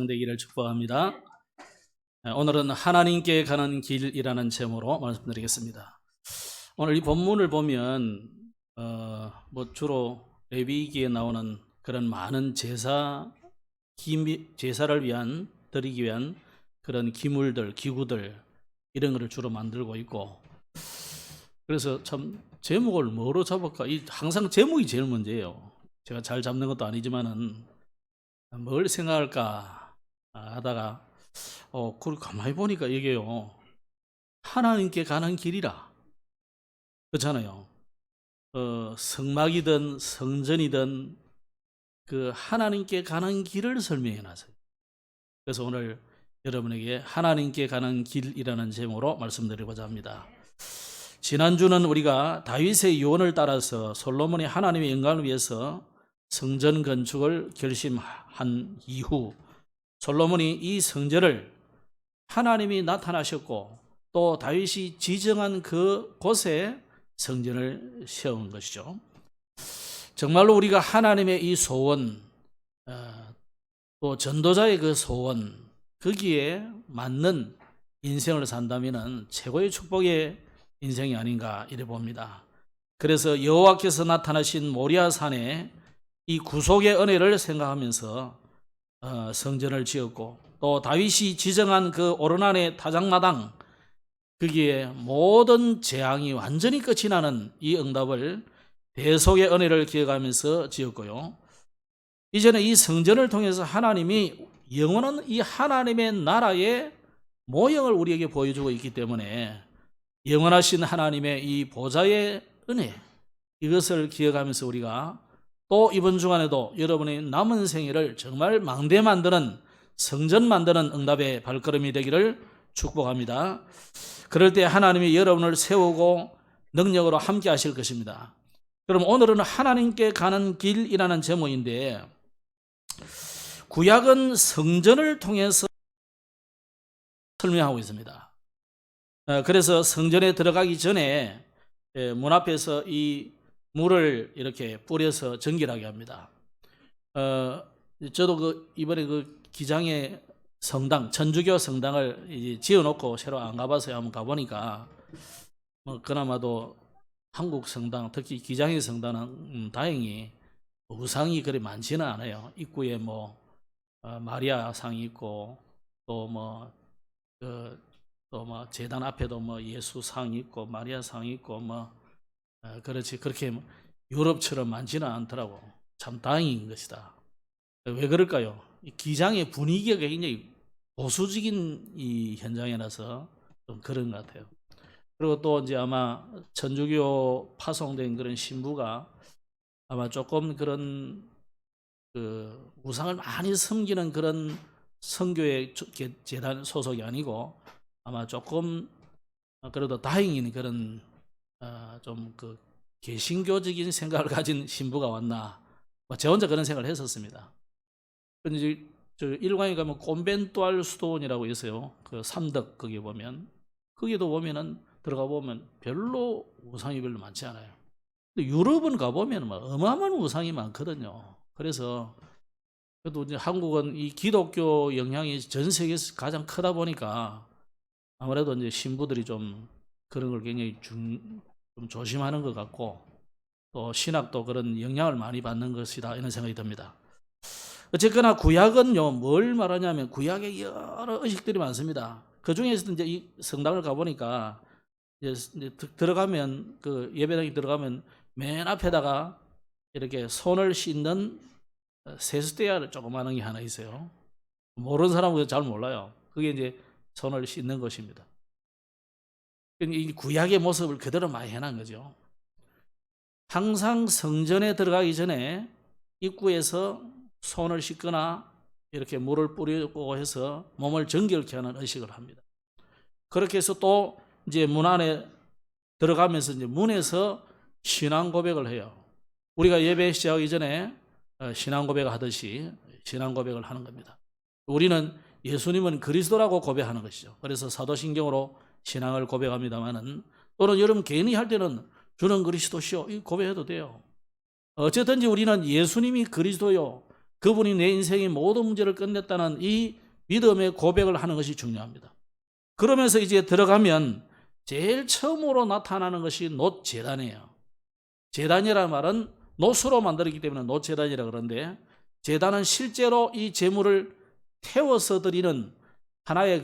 되기를 축복합니다. 오늘은 하나님께 가는 길이라는 제목으로 말씀드리겠습니다. 오늘 이 본문을 보면 주로 레위기에 나오는 그런 많은 제사를 드리기 위한 그런 기물들, 기구들 이런 것을 주로 만들고 있고, 그래서 참 제목을 뭐로 잡을까? 항상 제목이 제일 문제예요. 제가 잘 잡는 것도 아니지만은 뭘 생각할까 하다가 그걸 가만히 보니까 이게요, 하나님께 가는 길이라 그렇잖아요. 성막이든 성전이든 그 하나님께 가는 길을 설명해 놨어요. 그래서 오늘 여러분에게 하나님께 가는 길이라는 제목으로 말씀드리고자 합니다. 지난주는 우리가 다윗의 유언을 따라서 솔로몬이 하나님의 영광을 위해서 성전 건축을 결심한 이후 솔로몬이 이 성전을 하나님이 나타나셨고 또 다윗이 지정한 그 곳에 성전을 세운 것이죠. 정말로 우리가 하나님의 이 소원, 또 전도자의 그 소원, 거기에 맞는 인생을 산다면 최고의 축복의 인생이 아닌가 이래 봅니다. 그래서 여호와께서 나타나신 모리아 산에 이 구속의 은혜를 생각하면서 성전을 지었고, 또 다윗이 지정한 그 오르난의 타작마당, 거기에 모든 재앙이 완전히 끝이 나는 이 응답을 대속의 은혜를 기억하면서 지었고요. 이제는 이 성전을 통해서 하나님이 영원한 이 하나님의 나라의 모형을 우리에게 보여주고 있기 때문에 영원하신 하나님의 이 보좌의 은혜, 이것을 기억하면서 우리가 또 이번 주간에도 여러분의 남은 생애를 정말 망대 만드는, 성전 만드는 응답의 발걸음이 되기를 축복합니다. 그럴 때 하나님이 여러분을 세우고 능력으로 함께 하실 것입니다. 그럼 오늘은 하나님께 가는 길이라는 제목인데, 구약은 성전을 통해서 설명하고 있습니다. 그래서 성전에 들어가기 전에 문 앞에서 이 물을 이렇게 뿌려서 정결하게 합니다. 저도 이번에 기장의 성당, 천주교 성당을 이제 지어놓고 새로 안 가봐서 한번 가보니까 그나마도 한국 성당, 특히 기장의 성당은 다행히 우상이 그리 많지는 않아요. 입구에 마리아 상이 있고 또 제단 앞에도 예수 상이 있고 마리아 상이 있고 그렇지, 그렇게 유럽처럼 많지는 않더라고. 참 다행인 것이다. 왜 그럴까요? 이 기장의 분위기가 굉장히 보수적인 이 현장이라서 좀 그런 것 같아요. 그리고 또 이제 아마 천주교 파송된 그런 신부가 아마 조금 그런 그 우상을 많이 섬기는 그런 선교의 재단 소속이 아니고 아마 조금 그래도 다행인 그런 좀 그 개신교적인 생각을 가진 신부가 왔나, 제 혼자 그런 생각을 했었습니다. 근데 이제 저 일광에 가면 콘벤투알 수도원이라고 있어요. 그 삼덕 거기 보면, 거기도 보면은 들어가 보면 별로 우상이 별로 많지 않아요. 근데 유럽은 가 보면 어마어마한 우상이 많거든요. 그래서 그래도 이제 한국은 이 기독교 영향이 전 세계에서 가장 크다 보니까 아무래도 이제 신부들이 좀 그런 걸 굉장히 좀 조심하는 것 같고, 또 신학도 그런 영향을 많이 받는 것이다 이런 생각이 듭니다. 어쨌거나 구약은요, 뭘 말하냐면 구약에 여러 의식들이 많습니다. 그 중에서도 이제 이 성당을 가보니까 이제 들어가면 그 예배당에 들어가면 맨 앞에다가 이렇게 손을 씻는 세수대야 조그마한 게 하나 있어요. 모르는 사람은 잘 몰라요. 그게 이제 손을 씻는 것입니다. 이 구약의 모습을 그대로 많이 해놓은 거죠. 항상 성전에 들어가기 전에 입구에서 손을 씻거나 이렇게 물을 뿌리고 해서 몸을 정결케 하는 의식을 합니다. 그렇게 해서 또 이제 문 안에 들어가면서 이제 문에서 신앙 고백을 해요. 우리가 예배 시작하기 전에 신앙 고백을 하듯이 신앙 고백을 하는 겁니다. 우리는 예수님은 그리스도라고 고백하는 것이죠. 그래서 사도신경으로 신앙을 고백합니다만은, 또는 여러분 개인이 할 때는 주는 그리스도시요 이 고백해도 돼요. 어쨌든지 우리는 예수님이 그리스도요, 그분이 내 인생의 모든 문제를 끝냈다는 이 믿음의 고백을 하는 것이 중요합니다. 그러면서 이제 들어가면 제일 처음으로 나타나는 것이 놋제단이에요. 제단이라는 말은 놋으로 만들었기 때문에 놋제단이라 그러는데, 제단은 실제로 이 제물을 태워서 드리는 하나의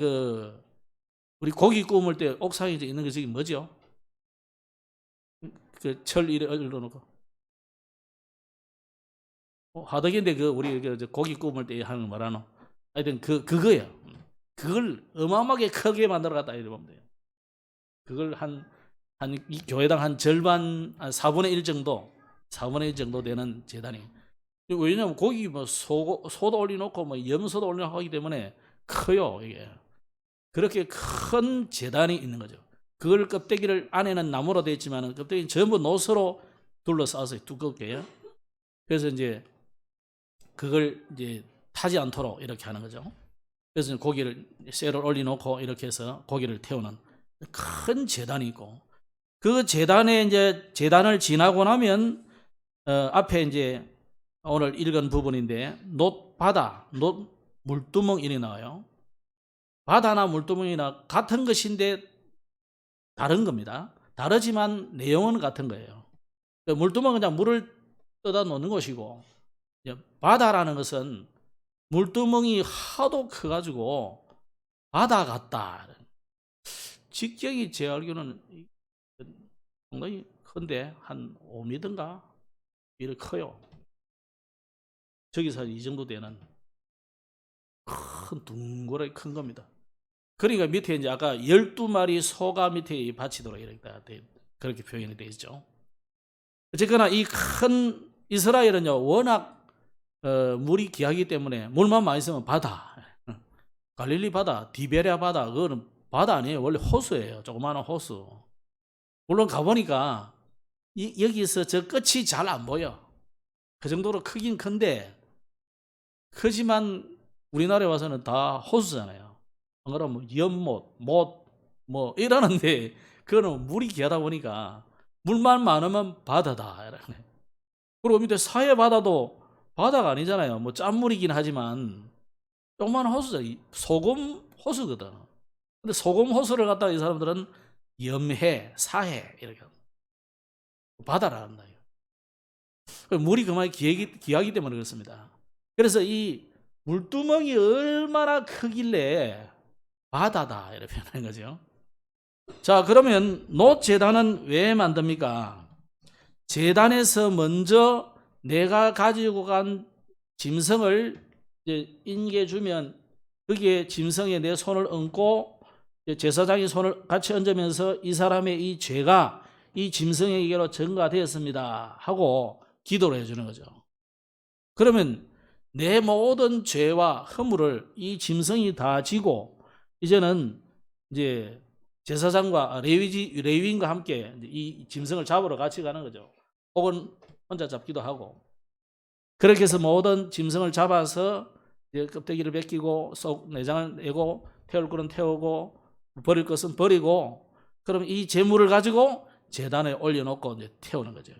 우리 고기 구울 때 옥상에 있는 것이 뭐죠? 그 철 이래 올려놓고 화덕인데 우리 고기 구울 때 하는 거 뭐라노? 하여튼 그거예요. 그걸 어마어마하게 크게 만들어 갖다 이래 보면 돼요. 그걸 이 교회당 한 절반, 한 4분의 1 정도, 4분의 1 정도 되는 제단이. 왜냐하면 고기 소도 올려놓고 염소도 올려놓고 하기 때문에 커요, 이게. 그렇게 큰 제단이 있는 거죠. 그걸 껍데기를 안에는 나무로 되어 있지만 껍데기는 전부 놋으로 둘러싸서 두껍게요. 그래서 이제 그걸 이제 타지 않도록 이렇게 하는 거죠. 그래서 고기를 쇠를 올려놓고 이렇게 해서 고기를 태우는 큰 제단이 있고, 그 제단에 이제 제단을 지나고 나면 앞에 이제 오늘 읽은 부분인데 놋바다, 물두멍 이렇게 나와요. 바다나 물두멍이나 같은 것인데 다른 겁니다. 다르지만 내용은 같은 거예요. 물두멍은 그냥 물을 떠다 놓는 것이고, 바다라는 것은 물두멍이 하도 커가지고 바다 같다. 직경이 제 알기로는 상당히 큰데 한 5m인가 이렇게 커요. 저기서 이 정도 되는 큰 둥그렇게 큰 겁니다. 그러니까 밑에 이제 아까 12마리 소가 밑에 받치도록 이렇게 그렇게 표현이 되어 있죠. 어쨌거나 이 큰 이스라엘은요, 워낙 물이 귀하기 때문에 물만 많이 있으면 바다, 갈릴리 바다, 디베랴 바다, 그거는 바다 아니에요. 원래 호수예요. 조그마한 호수. 물론 가보니까 여기서 저 끝이 잘 안 보여. 그 정도로 크긴 큰데, 크지만 우리나라에 와서는 다 호수잖아요. 안 그러면 연못, 못 이러는데, 그거는 물이 귀하다 보니까 물만 많으면 바다다. 그리고 밑에 사해 바다도 바다가 아니잖아요. 짠물이긴 하지만 조그마한 호수죠. 소금 호수거든. 근데 소금 호수를 갖다가 이 사람들은 염해, 사해 이렇게 바다라 한다. 물이 그만 귀하기 때문에 그렇습니다. 그래서 이 물두멍이 얼마나 크길래 바다다 이렇게 표현하는 거죠. 자, 그러면 놋제단은 왜 만듭니까? 제단에서 먼저 내가 가지고 간 짐승을 이제 인게 주면 거기에 짐승에 내 손을 얹고 제사장이 손을 같이 얹으면서 이 사람의 이 죄가 이 짐승에게로 전가되었습니다 하고 기도를 해주는 거죠. 그러면 내 모든 죄와 허물을 이 짐승이 다 지고 이제는 이제 제사장과 레위인과 함께 이 짐승을 잡으러 같이 가는 거죠. 혹은 혼자 잡기도 하고, 그렇게 해서 모든 짐승을 잡아서 껍데기를 벗기고 속 내장을 내고 태울 것은 태우고 버릴 것은 버리고, 그럼 이 제물을 가지고 제단에 올려놓고 이제 태우는 거죠.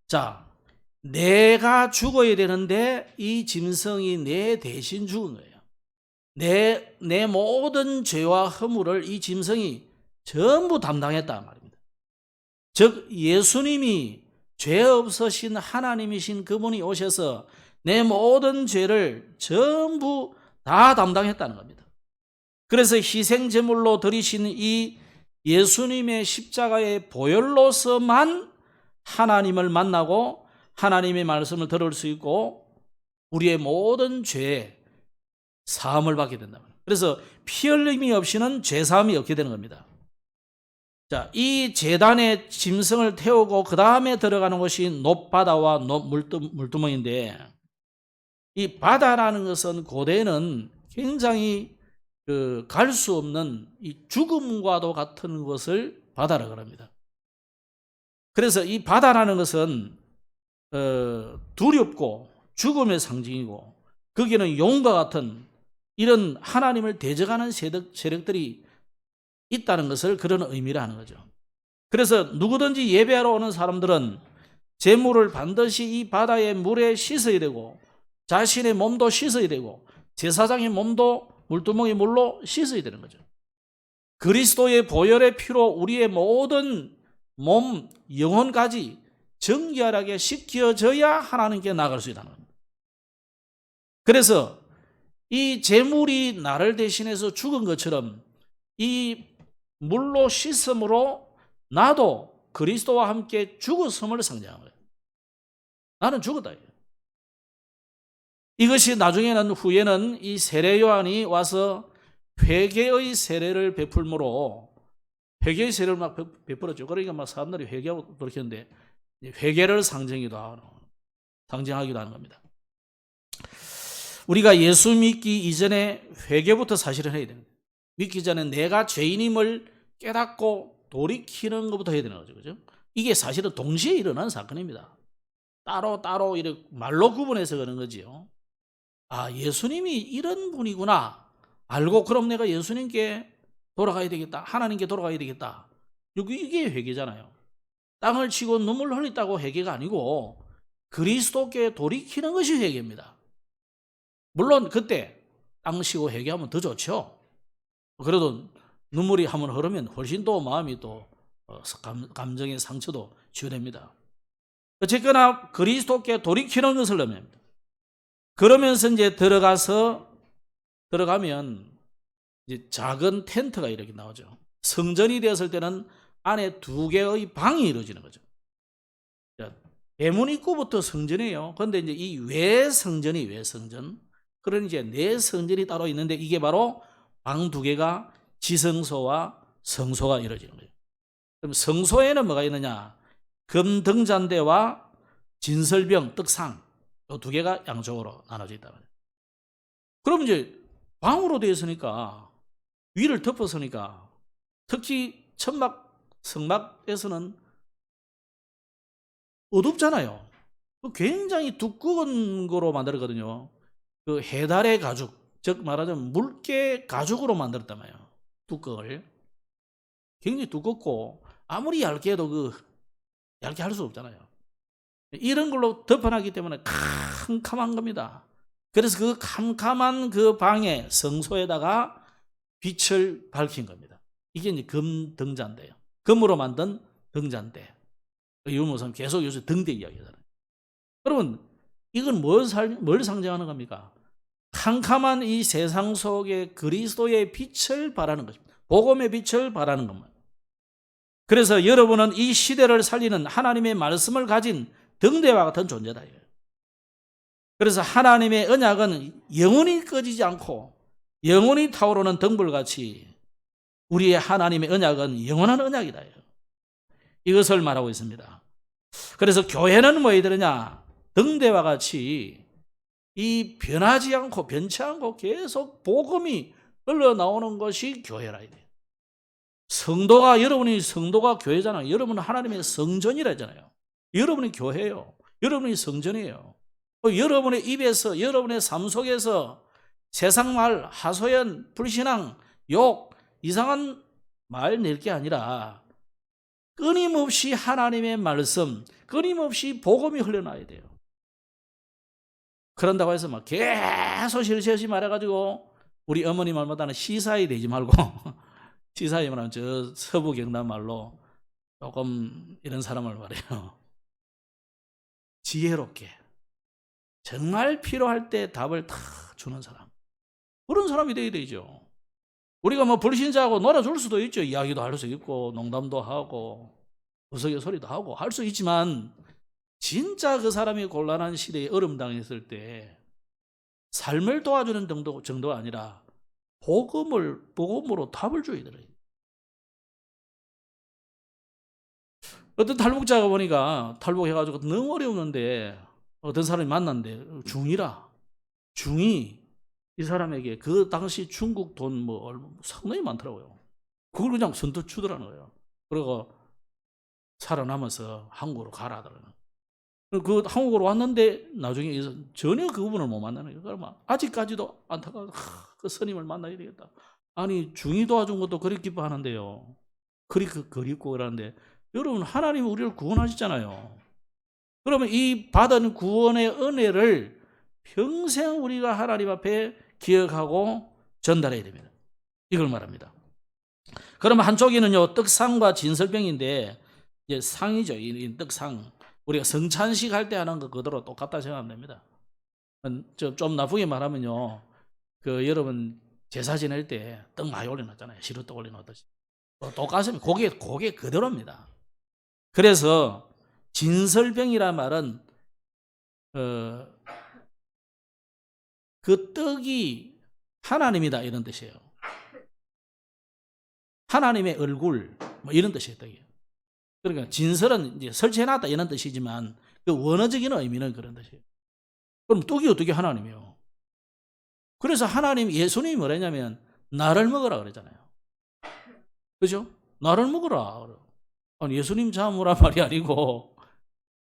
자, 내가 죽어야 되는데 이 짐승이 내 대신 죽은 거예요. 내 모든 죄와 허물을 이 짐승이 전부 담당했단 말입니다. 즉 예수님이 죄 없으신 하나님이신 그분이 오셔서 내 모든 죄를 전부 다 담당했다는 겁니다. 그래서 희생제물로 드리신 이 예수님의 십자가의 보혈로서만 하나님을 만나고 하나님의 말씀을 들을 수 있고 우리의 모든 죄에 사함을 받게 된다. 그래서 피 흘림이 없이는 죄 사함이 없게 되는 겁니다. 자, 이 제단에 짐승을 태우고 그 다음에 들어가는 것이 놋바다와 물두멍인데, 이 바다라는 것은 고대에는 굉장히 갈 수 없는 이 죽음과도 같은 것을 바다라고 합니다. 그래서 이 바다라는 것은 두렵고 죽음의 상징이고, 거기는 용과 같은 이런 하나님을 대적하는 세력들이 있다는 것을 그런 의미로 하는 거죠. 그래서 누구든지 예배하러 오는 사람들은 제물을 반드시 이 바다의 물에 씻어야 되고 자신의 몸도 씻어야 되고 제사장의 몸도 물두멍의 물로 씻어야 되는 거죠. 그리스도의 보혈의 피로 우리의 모든 몸, 영혼까지 정결하게 씻겨져야 하나님께 나갈 수 있다는 겁니다. 그래서 이 제물이 나를 대신해서 죽은 것처럼 이 물로 씻음으로 나도 그리스도와 함께 죽었음을 상징하는 거예요. 나는 죽었다. 이것이 나중에는 후에는 이 세례 요한이 와서 회개의 세례를 베풀므로 회개의 세례를 막 베풀었죠. 그러니까 막 사람들이 회개하고 그렇게 했는데 회개를 상징하기도 하는 겁니다. 우리가 예수 믿기 이전에 회개부터 사실은 해야 됩니다. 믿기 전에 내가 죄인임을 깨닫고 돌이키는 것부터 해야 되는 거죠. 그죠? 이게 사실은 동시에 일어난 사건입니다. 따로 이렇게 말로 구분해서 그런 거지요. 아, 예수님이 이런 분이구나 알고 그럼 내가 예수님께 돌아가야 되겠다. 하나님께 돌아가야 되겠다. 이게 회개잖아요. 땅을 치고 눈물 흘렸다고 회개가 아니고 그리스도께 돌이키는 것이 회개입니다. 물론 그때 땅 치고 회개하면 더 좋죠. 그래도 눈물이 한번 흐르면 훨씬 또 마음이 또 감정의 상처도 치유됩니다. 어쨌거나 그리스도께 돌이키는 것을 의미합니다. 그러면서 이제 들어가면 이제 작은 텐트가 이렇게 나오죠. 성전이 되었을 때는 안에 2개의 방이 이루어지는 거죠. 대문 입구부터 성전이에요. 그런데 이제 이 외성전이 외성전. 그런 이제 내성전이 따로 있는데 이게 바로 방 2개가 지성소와 성소가 이루어지는 거예요. 그럼 성소에는 뭐가 있느냐? 금등잔대와 진설병, 떡상 이 2개가 양쪽으로 나눠져 있다. 그럼 이제 방으로 되어 있으니까 위를 덮었으니까 특히 천막, 성막에서는 어둡잖아요. 굉장히 두꺼운 거로 만들었거든요. 그 해달의 가죽, 즉 말하자면 물개 가죽으로 만들었단 말이에요. 뚜껑을. 굉장히 두껍고 아무리 얇게 해도 얇게 할 수 없잖아요. 이런 걸로 덮어놨기 때문에 캄캄한 겁니다. 그래서 그 캄캄한 그 방에 성소에다가 빛을 밝힌 겁니다. 이게 이제 금등잔대예요. 금으로 만든 등잔대. 유무선 계속 요새 등대 이야기하잖아요. 여러분, 이건 뭘 상징하는 겁니까? 캄캄한 이 세상 속에 그리스도의 빛을 발하는 것입니다. 복음의 빛을 발하는 겁니다. 그래서 여러분은 이 시대를 살리는 하나님의 말씀을 가진 등대와 같은 존재다. 그래서 하나님의 언약은 영원히 꺼지지 않고 영원히 타오르는 등불같이 우리의 하나님의 언약은 영원한 언약이다. 이것을 말하고 있습니다. 그래서 교회는 뭐에 들으냐? 등대와 같이 이 변하지 않고 변치 않고 계속 복음이 흘러나오는 것이 교회라. 여러분이 성도가 교회잖아요. 여러분은 하나님의 성전이라 하잖아요. 여러분이 교회예요. 여러분이 성전이에요. 여러분의 입에서, 여러분의 삶 속에서 세상 말, 하소연, 불신앙, 욕, 이상한 말 낼 게 아니라 끊임없이 하나님의 말씀, 끊임없이 복음이 흘러나와야 돼요. 그런다고 해서 막 계속 실시없이 말해가지고 우리 어머니 말보다는 시사이 되지 말고 시사이 말하면 저 서부 경남 말로 조금 이런 사람을 말해요. 지혜롭게 정말 필요할 때 답을 다 주는 사람. 그런 사람이 되어야 되죠. 우리가 뭐 불신자하고 놀아줄 수도 있죠. 이야기도 할 수 있고 농담도 하고 우스갯소리도 하고 할 수 있지만 진짜 그 사람이 곤란한 시대에 어려움 당했을 때 삶을 도와주는 정도가 아니라 복음으로 답을 줘야 돼요. 어떤 탈북자가 보니까 탈북해가지고 너무 어려웠는데 어떤 사람이 만났는데 중이 이 사람에게 그 당시 중국 돈 뭐 상당히 많더라고요. 그걸 그냥 선뜻 주더라는 거예요. 그리고 살아남아서 한국으로 가라 하더라고요. 그 한국으로 왔는데 나중에 전혀 그 부분을 못 만나는 거예요. 그러면 아직까지도 안타까워. 그 스님을 만나야 되겠다. 아니 중이 도와준 것도 그리 기뻐하는데요. 그리 그립고 그러는데 여러분 하나님은 우리를 구원하셨잖아요. 그러면 이 받은 구원의 은혜를 평생 우리가 하나님 앞에 기억하고 전달해야 됩니다. 이걸 말합니다. 그러면 한쪽에는요, 떡상과 진설병인데, 이제 상이죠. 이 떡상. 우리가 성찬식 할 때 하는 거 그대로 똑같다 생각하면 됩니다. 좀 나쁘게 말하면요, 여러분 제사 지낼 때 떡 많이 올려놨잖아요. 시루떡 올려놓듯이. 똑같습니다. 그게 그대로입니다. 그래서 진설병이란 말은 그 떡이 하나님이다 이런 뜻이에요. 하나님의 얼굴 뭐 이런 뜻이에요. 떡이. 그러니까 진설은 이제 설치해놨다 이런 뜻이지만 그 원어적인 의미는 그런 뜻이에요. 그럼 떡이 어떻게 하나님이요? 그래서 예수님이 뭐랬냐면 나를 먹으라 그랬잖아요. 그죠? 나를 먹으라. 아니, 예수님 잡으란 말이 아니고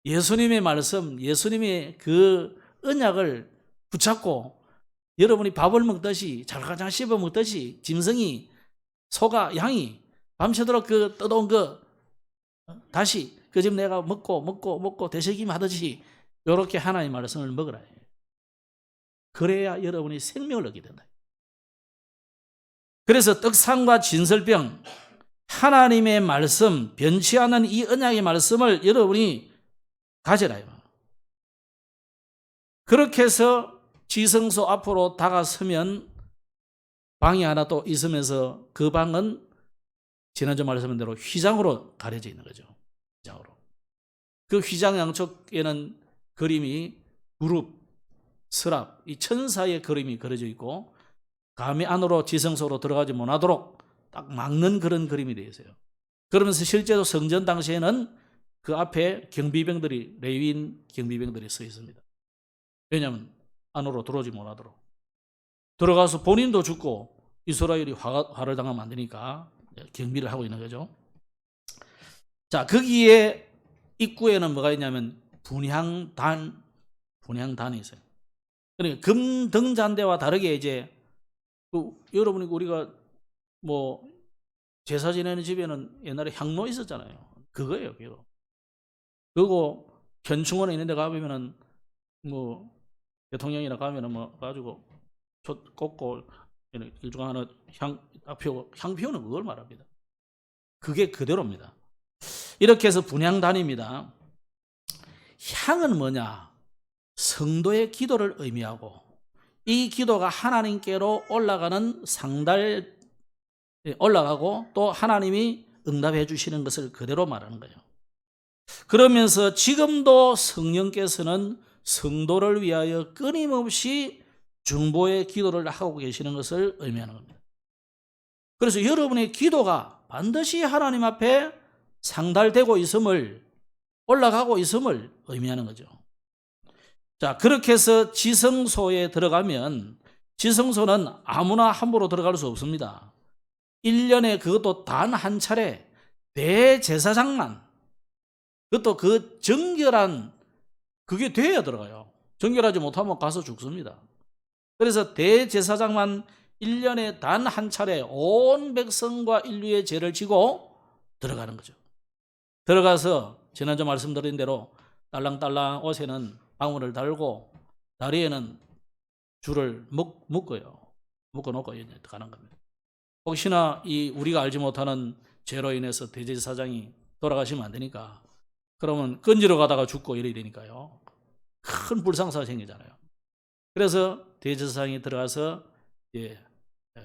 예수님의 말씀, 예수님의 그 언약을 붙잡고 여러분이 밥을 먹듯이 잘가장 씹어 먹듯이 짐승이 소가 양이 밤새도록 그 떠도온 거 다시 그 집 내가 먹고 되새김 하듯이 이렇게 하나님의 말씀을 먹으라. 그래야 여러분이 생명을 얻게 된다. 그래서 떡상과 진설병, 하나님의 말씀, 변치 않는 이 언약의 말씀을 여러분이 가져라요. 그렇게 해서 지성소 앞으로 다가서면 방이 하나 또 있으면서 그 방은 지난주 말씀한 대로 휘장으로 가려져 있는 거죠. 휘장으로. 그 휘장 양쪽에는 그림이 그룹, 서랍, 이 천사의 그림이 그려져 있고 감히 안으로 지성소로 들어가지 못하도록 딱 막는 그런 그림이 되어 있어요. 그러면서 실제로 성전 당시에는 그 앞에 레위인 경비병들이 서 있습니다. 왜냐하면 안으로 들어오지 못하도록. 들어가서 본인도 죽고 이스라엘이 화를 당하면 안 되니까 경비를 하고 있는 거죠. 자, 거기에 입구에는 뭐가 있냐면 분향단이 있어요. 그러니까 금등잔대와 다르게 이제 여러분이 우리가 뭐 제사 지내는 집에는 옛날에 향로 있었잖아요. 그거예요, 그거. 그리고 현충원에 있는 데 가보면은 뭐 대통령이나 가면은 뭐 가지고 꽂고 일중 하나 향 피우는 그걸 말합니다. 그게 그대로입니다. 이렇게 해서 분향단입니다. 향은 뭐냐? 성도의 기도를 의미하고 이 기도가 하나님께로 올라가고 또 하나님이 응답해 주시는 것을 그대로 말하는 거예요. 그러면서 지금도 성령께서는 성도를 위하여 끊임없이 중보의 기도를 하고 계시는 것을 의미하는 겁니다. 그래서 여러분의 기도가 반드시 하나님 앞에 상달되고 올라가고 있음을 의미하는 거죠. 자, 그렇게 해서 지성소에 들어가면 지성소는 아무나 함부로 들어갈 수 없습니다. 1년에 그것도 단 한 차례 대제사장만, 그것도 그 정결한 그게 돼야 들어가요. 정결하지 못하면 가서 죽습니다. 그래서 대제사장만 1년에 단 한 차례 온 백성과 인류의 죄를 지고 들어가는 거죠. 들어가서 지난주 말씀드린 대로 딸랑딸랑 옷에는 방울을 달고 다리에는 줄을 묶어요. 묶어놓고 가는 겁니다. 혹시나 우리가 알지 못하는 죄로 인해서 대제사장이 돌아가시면 안 되니까 그러면 건지러 가다가 죽고 이래야 되니까요. 큰 불상사가 생기잖아요. 그래서 대제사장이 들어가서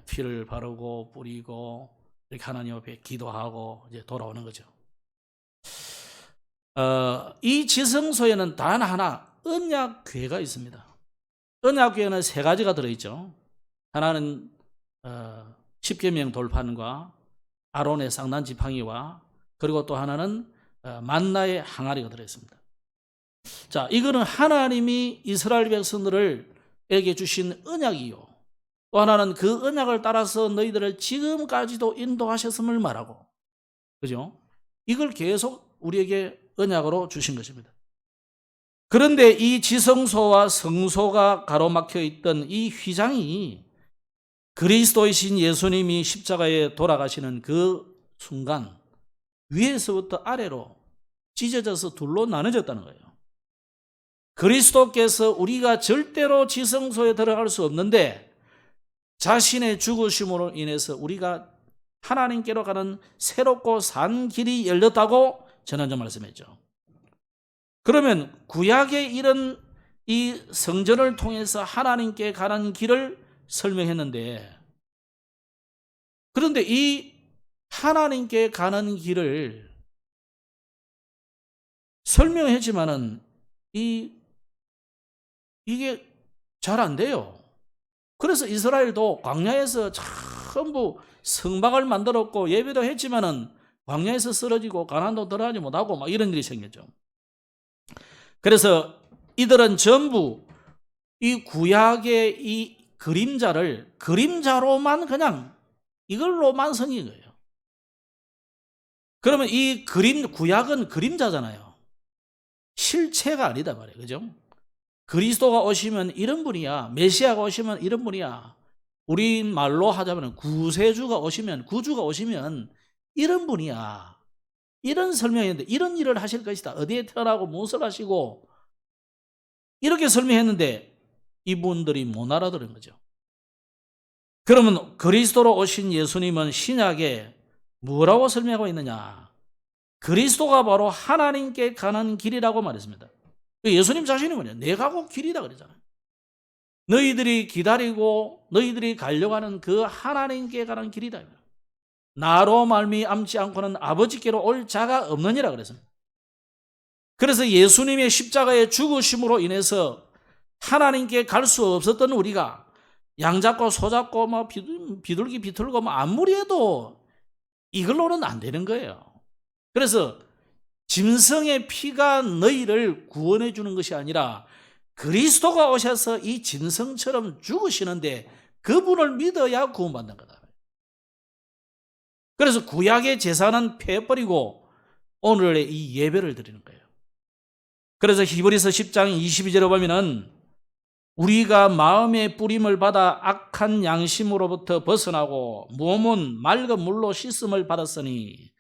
피를 바르고 뿌리고 이렇게 하나님 앞에 기도하고 이제 돌아오는 거죠. 이 지성소에는 단 하나 언약궤가 있습니다. 언약궤에는 3가지가 들어있죠. 하나는 십계명 돌판과 아론의 쌍난 지팡이와 그리고 또 하나는 만나의 항아리가 들어있습니다. 자, 이거는 하나님이 이스라엘 백성들에게 주신 언약이요. 또 하나는 그 언약을 따라서 너희들을 지금까지도 인도하셨음을 말하고, 그죠? 이걸 계속 우리에게 언약으로 주신 것입니다. 그런데 이 지성소와 성소가 가로막혀 있던 이 휘장이 그리스도이신 예수님이 십자가에 돌아가시는 그 순간 위에서부터 아래로 찢어져서 둘로 나눠졌다는 거예요. 그리스도께서 우리가 절대로 지성소에 들어갈 수 없는데 자신의 죽으심으로 인해서 우리가 하나님께로 가는 새롭고 산 길이 열렸다고 지난주 말씀했죠. 그러면 구약의 이런 이 성전을 통해서 하나님께 가는 길을 설명했는데, 그런데 이 하나님께 가는 길을 설명했지만은 이게 잘 안 돼요. 그래서 이스라엘도 광야에서 전부 성막을 만들었고 예배도 했지만은 광야에서 쓰러지고 가나안도 들어가지 못하고 막 이런 일이 생겼죠. 그래서 이들은 전부 이 구약의 이 그림자를 그림자로만 그냥 이걸로만 섬긴 거예요. 그러면 이 구약은 그림자잖아요. 실체가 아니다 말이에요. 그죠? 그리스도가 오시면 이런 분이야. 메시아가 오시면 이런 분이야. 우리 말로 하자면 구세주가 오시면, 구주가 오시면 이런 분이야. 이런 설명했는데 이런 일을 하실 것이다. 어디에 태어나고 무엇을 하시고 이렇게 설명했는데 이분들이 못 알아들은 거죠. 그러면 그리스도로 오신 예수님은 신약에 뭐라고 설명하고 있느냐? 그리스도가 바로 하나님께 가는 길이라고 말했습니다. 예수님 자신이 뭐냐? 내가 곧 길이다 그러잖아요. 너희들이 기다리고 너희들이 가려고 하는 그 하나님께 가는 길이다. 나로 말미암지 않고는 아버지께로 올 자가 없느니라 그랬습니다. 그래서 예수님의 십자가의 죽으심으로 인해서 하나님께 갈 수 없었던 우리가 양 잡고 소 잡고 막 비둘기 비틀고 막 아무리 해도 이걸로는 안 되는 거예요. 그래서 짐승의 피가 너희를 구원해 주는 것이 아니라 그리스도가 오셔서 이 짐승처럼 죽으시는데 그분을 믿어야 구원받는 거다. 그래서 구약의 제사는 패버리고 오늘의 이 예배를 드리는 거예요. 그래서 히브리서 10장 22절에 보면은 우리가 마음의 뿌림을 받아 악한 양심으로부터 벗어나고 몸은 맑은 물로 씻음을 받았으니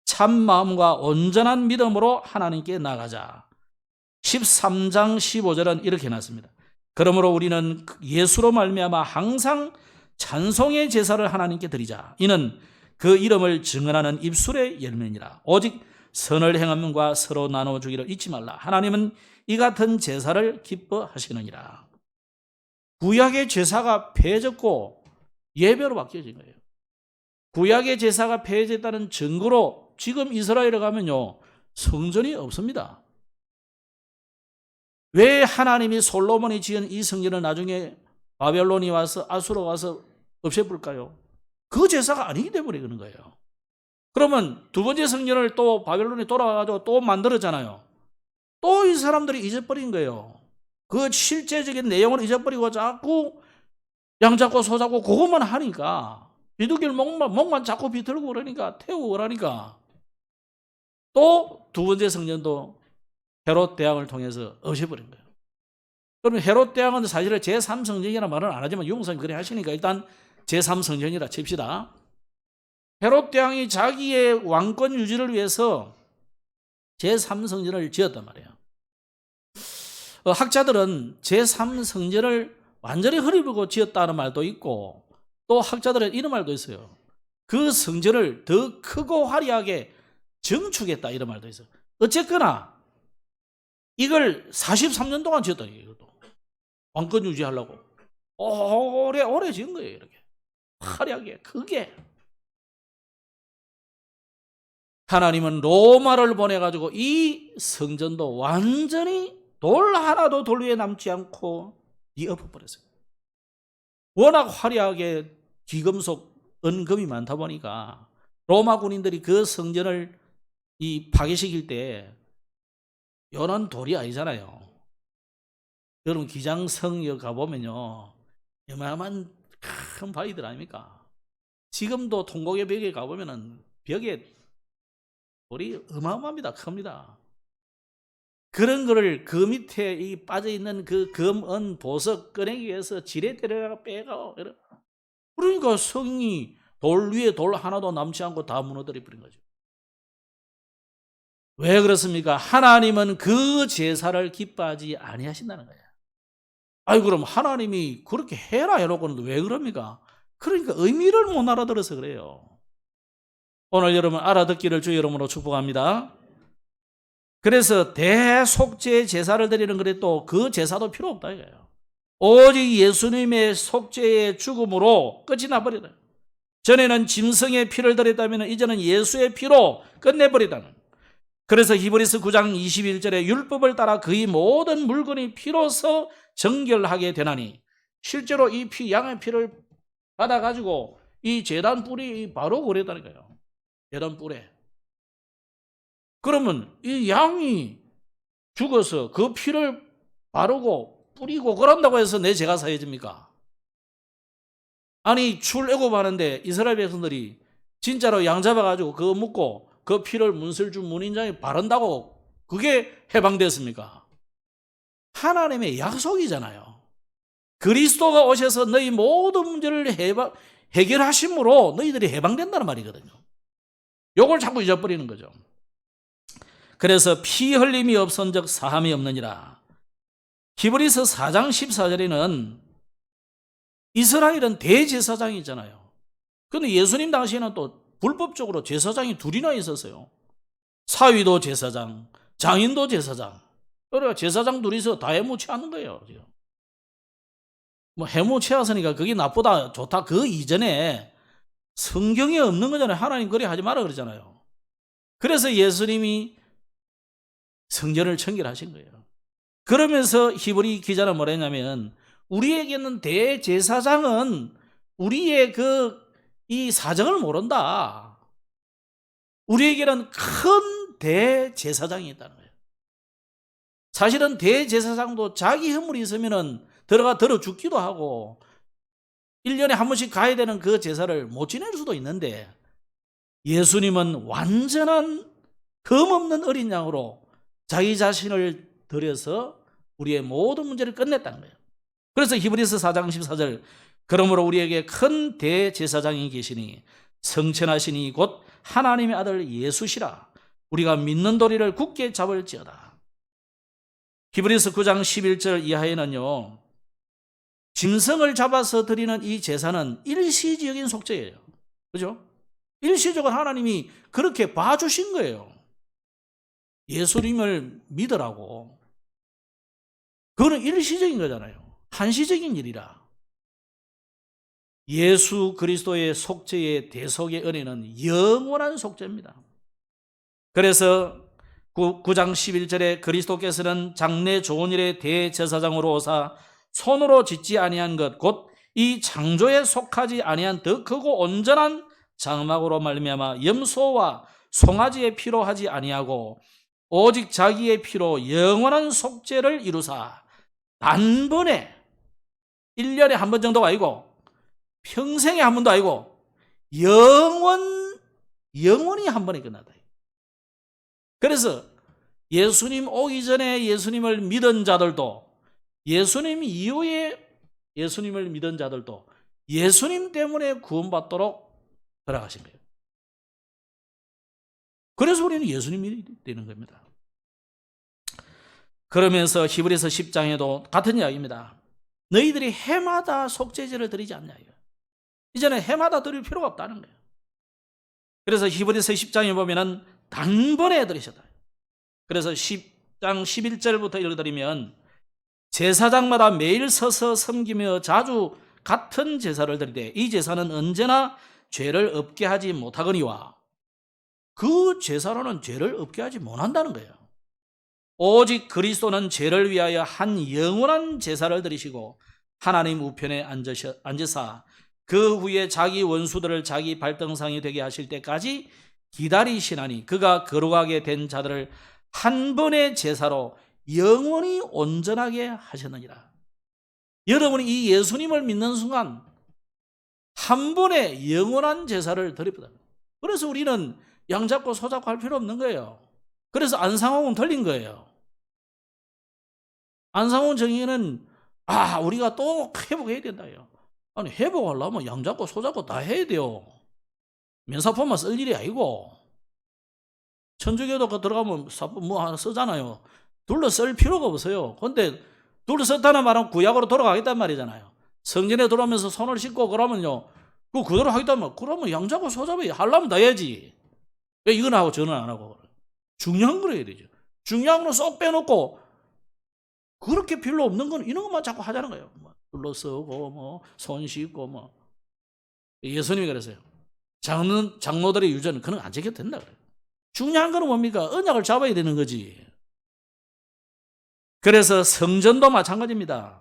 참 마음과 온전한 믿음으로 하나님께 나가자. 13장 15절은 이렇게 해놨습니다. 그러므로 우리는 예수로 말미암아 항상 찬송의 제사를 하나님께 드리자. 이는 그 이름을 증언하는 입술의 열매니라. 오직 선을 행함과 서로 나눠주기를 잊지 말라. 하나님은 이 같은 제사를 기뻐하시느니라. 구약의 제사가 폐해졌고 예배로 바뀌어진 거예요. 구약의 제사가 폐해졌다는 증거로 지금 이스라엘에 가면요 성전이 없습니다. 왜 하나님이 솔로몬이 지은 이 성전을 나중에 바벨론이 와서 아수르가 와서 없애볼까요? 그 제사가 아니기 때문에 그런 거예요. 그러면 두 번째 성전을 또 바벨론이 돌아와가지고 또 만들었잖아요. 또 이 사람들이 잊어버린 거예요. 그 실제적인 내용을 잊어버리고 자꾸 양 잡고 소 잡고 그것만 하니까 비둘기를 목만 자꾸 비틀고 그러니까 태우고 그러니까 또 두 번째 성전도 헤롯 대왕을 통해서 없애버린 거예요. 그러면 헤롯 대왕은 사실은 제3성전이라는 말은 안 하지만 용성이 그래 하시니까 일단 제3성전이라 칩시다. 헤롯 대왕이 자기의 왕권 유지를 위해서 제3성전을 지었단 말이에요. 학자들은 제3성전을 완전히 흐리고 지었다는 말도 있고 또 학자들은 이런 말도 있어요. 그 성전을 더 크고 화려하게 증축했다 이런 말도 있어요. 어쨌거나 이걸 43년 동안 지었다 이것도 왕권 유지하려고 오래 지은 거예요. 이렇게 화려하게 크게. 하나님은 로마를 보내가지고 이 성전도 완전히 돌 하나도 돌 위에 남지 않고 엎어버렸어요. 워낙 화려하게 귀금속 은금이 많다 보니까 로마 군인들이 그 성전을 파괴시킬 때 연한 돌이 아니잖아요. 여러분 기장성역 가보면요 어마어마한 큰 바위들 아닙니까? 지금도 통곡의 벽에 가보면은 벽에 돌이 어마어마합니다. 큽니다. 그런 거를 그 밑에 빠져있는 그 금, 은, 보석 꺼내기 위해서 지뢰 데려가 빼가. 그러니까 성이 돌 위에 돌 하나도 남지 않고 다 무너뜨려 버린 거죠. 왜 그렇습니까? 하나님은 그 제사를 기뻐하지 아니하신다는 거예요. 아이 그럼 하나님이 그렇게 해라 해놓고는 왜 그럽니까? 그러니까 의미를 못 알아들어서 그래요. 오늘 여러분 알아듣기를 주 이름으로 축복합니다. 그래서 대속죄 제사를 드리는 그래 또 그 제사도 필요 없다 이거예요. 오직 예수님의 속죄의 죽음으로 끝이 나버리다. 전에는 짐승의 피를 드렸다면 이제는 예수의 피로 끝내버리다는. 그래서 히브리서 9장 21절에 율법을 따라 그의 모든 물건이 피로서 정결하게 되나니, 실제로 이 피, 양의 피를 받아가지고 이 제단 뿔이 바로 그랬다는 거예요. 제단 뿔에. 그러면 이 양이 죽어서 그 피를 바르고 뿌리고 그런다고 해서 내 죄가 사해집니까? 아니 출애굽하는데 이스라엘 백성들이 진짜로 양 잡아가지고 그거 묻고 그 피를 문설주 문인장에 바른다고 그게 해방됐습니까? 하나님의 약속이잖아요. 그리스도가 오셔서 너희 모든 문제를 해결하심으로 너희들이 해방된다는 말이거든요. 요걸 자꾸 잊어버리는 거죠. 그래서 피 흘림이 없은즉 사함이 없느니라. 히브리서 4장 14절에는 이스라엘은 대제사장이잖아요. 그런데 예수님 당시에는 또 불법적으로 제사장이 둘이나 있었어요. 사위도 제사장, 장인도 제사장. 그러니까 제사장 둘이서 다 해무치하는 거예요. 지금. 뭐 해무치하으니까 그게 나쁘다 좋다 그 이전에 성경에 없는 거잖아요. 하나님 그래 하지 마라 그러잖아요. 그래서 예수님이 성전을 청결하신 거예요. 그러면서 히브리 기자는 뭐라 했냐면 우리에게는 대제사장은 우리의 이 사정을 모른다. 우리에게는 큰 대제사장이 있다는 거예요. 사실은 대제사장도 자기 허물이 있으면 들어 죽기도 하고 1년에 한 번씩 가야 되는 그 제사를 못 지낼 수도 있는데 예수님은 완전한 흠없는 어린 양으로 자기 자신을 들여서 우리의 모든 문제를 끝냈다는 거예요. 그래서 히브리서 4장 14절 그러므로 우리에게 큰 대제사장이 계시니 성천하시니 곧 하나님의 아들 예수시라. 우리가 믿는 도리를 굳게 잡을지어다. 히브리서 9장 11절 이하에는요. 짐승을 잡아서 드리는 이 제사는 일시적인 속죄예요. 그죠? 일시적으로 하나님이 그렇게 봐주신 거예요. 예수님을 믿으라고. 그거는 일시적인 거잖아요. 한시적인 일이라. 예수 그리스도의 속죄의 대속의 은혜는 영원한 속죄입니다. 그래서 9장 11절에 그리스도께서는 장래 좋은 일의 대제사장으로 오사 손으로 짓지 아니한 것 곧 이 창조에 속하지 아니한 더 크고 온전한 장막으로 말미암아 염소와 송아지의 피로 하지 아니하고 오직 자기의 피로 영원한 속죄를 이루사 단번에 1년에 한 번 정도가 아니고 평생에 한 번도 아니고 영원히 한 번에 끝나다. 그래서 예수님 오기 전에 예수님을 믿은 자들도 예수님 이후에 예수님을 믿은 자들도 예수님 때문에 구원받도록 돌아가신 거예요. 그래서 우리는 예수님이 되는 겁니다. 그러면서 히브리서 10장에도 같은 이야기입니다. 너희들이 해마다 속죄제를 드리지 않냐. 이제는 해마다 드릴 필요가 없다는 거예요. 그래서 히브리서 10장에 보면은 단번에 드리셨다. 그래서 10장 11절부터 읽어드리면 제사장마다 매일 서서 섬기며 자주 같은 제사를 드리되 이 제사는 언제나 죄를 없게 하지 못하거니와 그 제사로는 죄를 없게 하지 못한다는 거예요. 오직 그리스도는 죄를 위하여 한 영원한 제사를 드리시고 하나님 우편에 앉으사 그 후에 자기 원수들을 자기 발등상이 되게 하실 때까지 기다리시나니 그가 거룩하게 된 자들을 한 번의 제사로 영원히 온전하게 하셨느니라. 여러분이 이 예수님을 믿는 순간 한 번의 영원한 제사를 드립니다. 그래서 우리는 양 잡고 소 잡고 할 필요 없는 거예요. 그래서 안상홍은 틀린 거예요. 안상홍 정의는 우리가 또 회복해야 된다요. 아니 회복하려면 양 잡고 소 잡고 다 해야 돼요. 면사포만 쓸 일이 아니고 천주교도 그 들어가면 뭐 하나 쓰잖아요. 둘러쓸 필요가 없어요. 근데 둘러섰다는 말은 구약으로 돌아가겠단 말이잖아요. 성전에 들어오면서 손을 씻고 그러면요, 그대로 하겠다면, 그러면 양자고 소잡이 하려면 다 해야지. 왜 이건 하고 저는 안 하고. 중요한 걸 해야 되죠. 중요한 건 쏙 빼놓고, 그렇게 필요 없는 건 이런 것만 자꾸 하자는 거예요. 둘러서고, 손 씻고, 예수님이 그랬어요. 장로들의 유전은 그런 거 안 지켜도 된다 그래요. 중요한 건 뭡니까? 언약을 잡아야 되는 거지. 그래서 성전도 마찬가지입니다.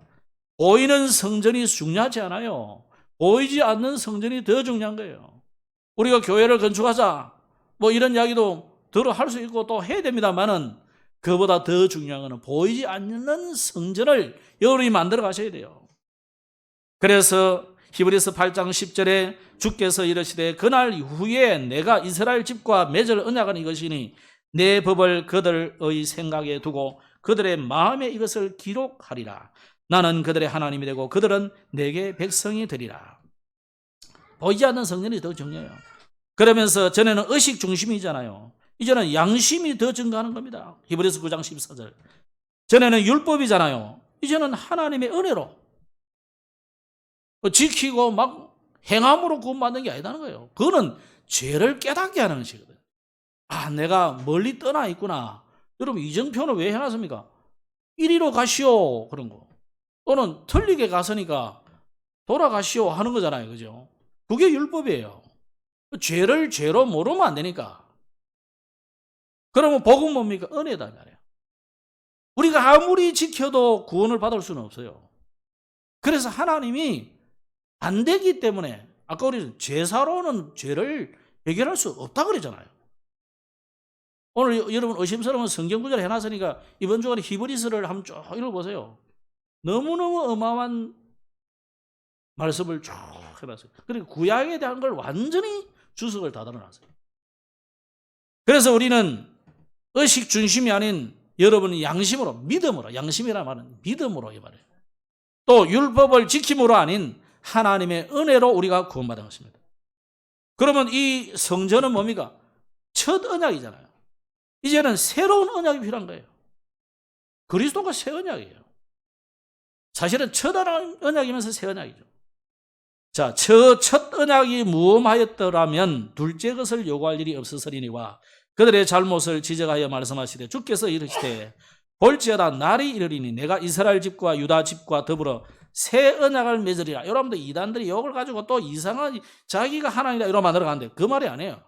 보이는 성전이 중요하지 않아요. 보이지 않는 성전이 더 중요한 거예요. 우리가 교회를 건축하자, 이런 이야기도 할 수 있고 또 해야 됩니다만은, 그보다 더 중요한 것은 보이지 않는 성전을 여러분이 만들어 가셔야 돼요. 그래서 히브리서 8장 10절에 주께서 이르시되 그날 후에 내가 이스라엘 집과 맺을 언약은 이것이니 내 법을 그들의 생각에 두고 그들의 마음에 이것을 기록하리라. 나는 그들의 하나님이 되고 그들은 내게 백성이 되리라. 보이지 않는 성전이 더 중요해요. 그러면서 전에는 의식 중심이잖아요. 이제는 양심이 더 증가하는 겁니다. 히브리서 9장 14절. 전에는 율법이잖아요. 이제는 하나님의 은혜로 지키고 막 행함으로 구원받는 게 아니라는 거예요. 그거는 죄를 깨닫게 하는 것이거든. 내가 멀리 떠나 있구나. 여러분, 이정표는 왜 해놨습니까? 이리로 가시오, 그런 거. 또는 틀리게 갔으니까 돌아가시오 하는 거잖아요. 그죠? 그게 율법이에요. 죄를 죄로 모르면 안 되니까. 그러면 복은 뭡니까? 은혜다 말이에요. 우리가 아무리 지켜도 구원을 받을 수는 없어요. 그래서 하나님이 안 되기 때문에, 아까 우리 제사로는 죄를 해결할 수 없다 그랬잖아요. 오늘 여러분 의심스러운 성경 구절 해놨으니까 이번 주간에 히브리서를 한번 쭉 읽어보세요. 너무너무 어마어마한 말씀을 쭉 해놨어요. 그리고 구약에 대한 걸 완전히 주석을 다 달아놨어요. 그래서 우리는 의식 중심이 아닌 여러분이 양심으로, 믿음으로, 양심이란 말은 믿음으로 이 말이에요. 또 율법을 지킴으로 아닌 하나님의 은혜로 우리가 구원받은 것입니다. 그러면 이 성전은 뭡니까? 첫 언약이잖아요. 이제는 새로운 언약이 필요한 거예요. 그리스도가 새 언약이에요. 사실은 첫 언약이면서 새 언약이죠. 자, 첫 언약이 무엄하였더라면 둘째 것을 요구할 일이 없었으리니와 그들의 잘못을 지적하여 말씀하시되 주께서 이르시되 볼지어다 날이 이르리니 내가 이스라엘 집과 유다 집과 더불어 새 언약을 맺으리라. 여러분들 이단들이 욕을 가지고 또 이상한 자기가 하나님이다 이러고 만들어가는데 그 말이 아니에요.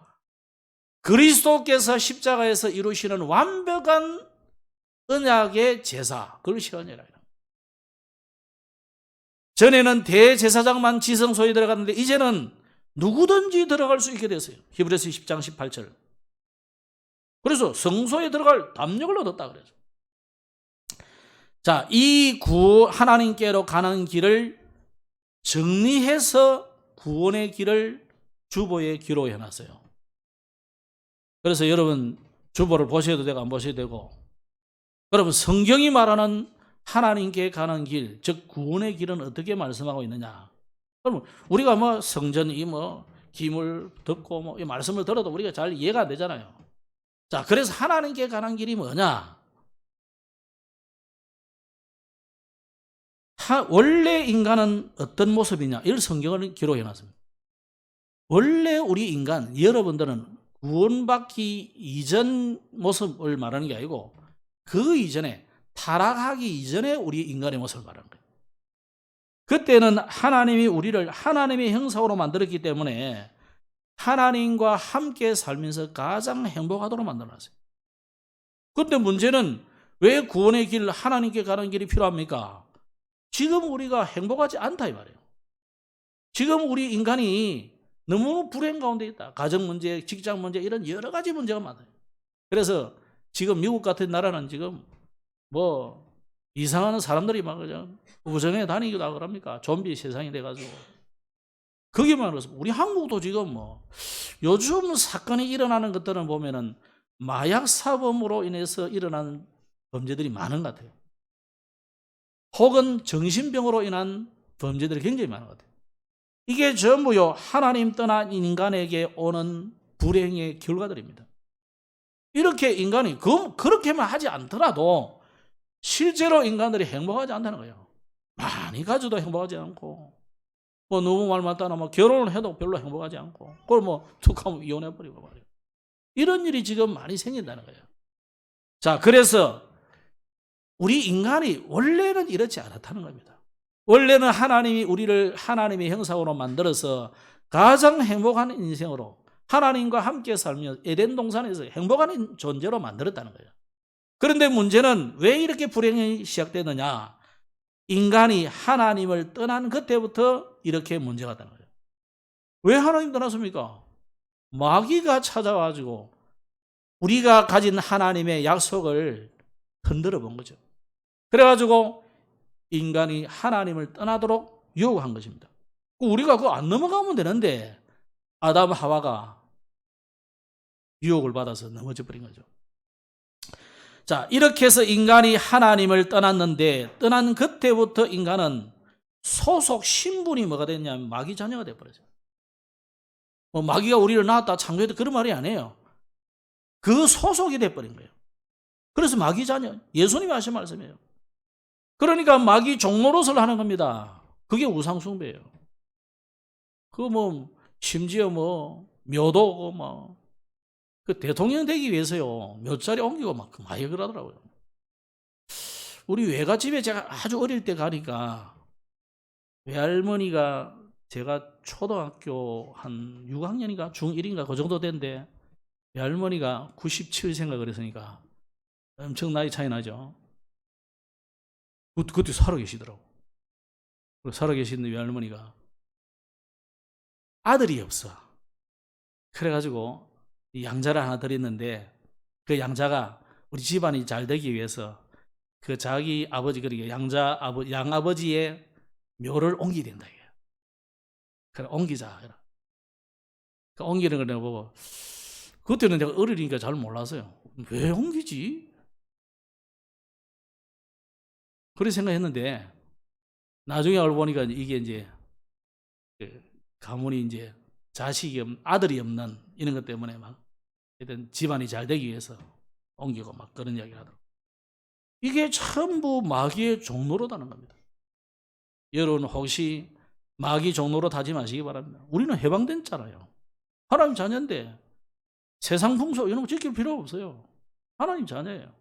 그리스도께서 십자가에서 이루시는 완벽한 언약의 제사, 그것이 언약이라. 전에는 대제사장만 지성소에 들어갔는데 이제는 누구든지 들어갈 수 있게 됐어요. 히브리서 10장 18절. 그래서 성소에 들어갈 담력을 얻었다 그래서. 자, 이 하나님께로 가는 길을 정리해서 구원의 길을 주보에 기록해 놨어요. 그래서 여러분 주보를 보셔도 되고 안 보셔도 되고, 여러분 성경이 말하는 하나님께 가는 길, 즉 구원의 길은 어떻게 말씀하고 있느냐? 그러면 우리가 성전 기물 듣고 이 말씀을 들어도 우리가 잘 이해가 안 되잖아요. 자, 그래서 하나님께 가는 길이 뭐냐? 원래 인간은 어떤 모습이냐? 이걸 성경을 기록해 놨습니다. 원래 우리 인간, 여러분들은 구원받기 이전 모습을 말하는 게 아니고 그 이전에, 타락하기 이전에 우리 인간의 모습을 말하는 거예요. 그때는 하나님이 우리를 하나님의 형상으로 만들었기 때문에 하나님과 함께 살면서 가장 행복하도록 만들어놨어요. 그런데 문제는 왜 구원의 길, 하나님께 가는 길이 필요합니까? 지금 우리가 행복하지 않다 이 말이에요. 지금 우리 인간이 너무 불행 가운데 있다. 가정 문제, 직장 문제, 이런 여러 가지 문제가 많아요. 그래서 지금 미국 같은 나라는 지금 이상한 사람들이 막 그냥 우정에 다니기도 하고 그럽니까? 좀비 세상이 돼가지고. 거기만 그래서 우리 한국도 지금 요즘 사건이 일어나는 것들은 보면은 마약 사범으로 인해서 일어난 범죄들이 많은 것 같아요. 혹은 정신병으로 인한 범죄들이 굉장히 많은 것 같아요. 이게 전부요 하나님 떠난 인간에게 오는 불행의 결과들입니다. 이렇게 인간이 그렇게만 하지 않더라도 실제로 인간들이 행복하지 않다는 거예요. 많이 가져도 행복하지 않고, 뭐 너무 말 많다나 뭐 결혼을 해도 별로 행복하지 않고, 그걸 뭐 툭 하면 이혼해버리고 말이에요. 이런 일이 지금 많이 생긴다는 거예요. 자, 그래서 우리 인간이 원래는 이렇지 않았다는 겁니다. 원래는 하나님이 우리를 하나님의 형상으로 만들어서 가장 행복한 인생으로 하나님과 함께 살며 에덴 동산에서 행복한 존재로 만들었다는 거예요. 그런데 문제는 왜 이렇게 불행이 시작되느냐? 인간이 하나님을 떠난 그때부터 이렇게 문제가 되는 거예요. 왜 하나님 떠났습니까? 마귀가 찾아와가지고 우리가 가진 하나님의 약속을 흔들어 본 거죠. 그래가지고 인간이 하나님을 떠나도록 유혹한 것입니다. 우리가 그거 안 넘어가면 되는데 아담 하와가 유혹을 받아서 넘어져 버린 거죠. 자, 이렇게 해서 인간이 하나님을 떠났는데 떠난 그때부터 인간은 소속 신분이 뭐가 됐냐면 마귀 자녀가 돼버렸어요. 마귀가 우리를 낳았다 창조했다 그런 말이 아니에요. 그 소속이 돼버린 거예요. 그래서 마귀 자녀, 예수님이 하신 말씀이에요. 그러니까 마귀 종노릇을 하는 겁니다. 그게 우상숭배예요. 심지어 묘도 그 대통령 되기 위해서요, 몇 자리 옮기고 막 많이 그러더라고요. 우리 외갓집에 제가 아주 어릴 때 가니까 외할머니가 제가 초등학교 한 6학년인가 중1인가 그 정도 된데 외할머니가 97세인가 그랬으니까 엄청 나이 차이 나죠. 그때 살아계시더라고. 살아계신 외할머니가 아들이 없어. 그래가지고 양자를 하나 드렸는데 그 양자가 우리 집안이 잘 되기 위해서 그 자기 아버지, 그러니까 양아버지의 묘를 옮기야 된다. 그래, 옮기자. 그 옮기는 걸 내가 보고, 그때는 내가 어리니까 잘 몰랐어요. 왜 옮기지? 그런 생각했는데, 나중에 알고 보니까 이게 이제, 가문이 이제 아들이 없는 이런 것 때문에 막, 하여튼 집안이 잘 되기 위해서 옮기고 막 그런 이야기를 하더라고요. 이게 전부 마귀의 종노릇하는 겁니다. 여러분 혹시 마귀 종노릇 하지 마시기 바랍니다. 우리는 해방됐잖아요. 하나님 자녀인데 세상 풍속 이런 거 지킬 필요 없어요. 하나님 자녀예요.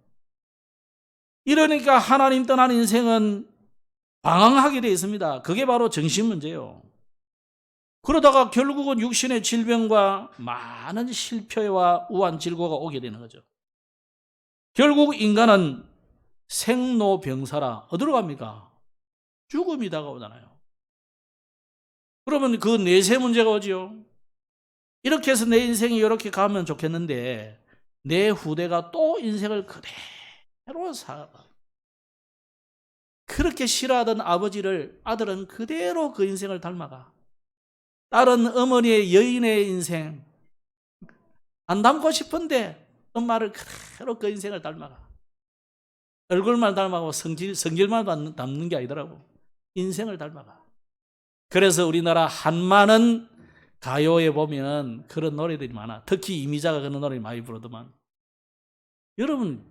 이러니까 하나님 떠난 인생은 방황하게 되어 있습니다. 그게 바로 정신 문제예요. 그러다가 결국은 육신의 질병과 많은 실패와 우한 질고가 오게 되는 거죠. 결국 인간은 생로병사라 어디로 갑니까? 죽음이 다가오잖아요. 그러면 그 내세 문제가 오죠. 이렇게 해서 내 인생이 이렇게 가면 좋겠는데 내 후대가 또 인생을 그대로 살아. 그렇게 싫어하던 아버지를 아들은 그대로 그 인생을 닮아가. 딸은 어머니의 여인의 인생 안 닮고 싶은데 엄마를 그대로 그 인생을 닮아가. 얼굴만 닮아가고 성질만 닮는 게 아니더라고. 인생을 닮아가. 그래서 우리나라 한많은 가요에 보면 그런 노래들이 많아. 특히 이미자가 그런 노래를 많이 부르더만. 여러분,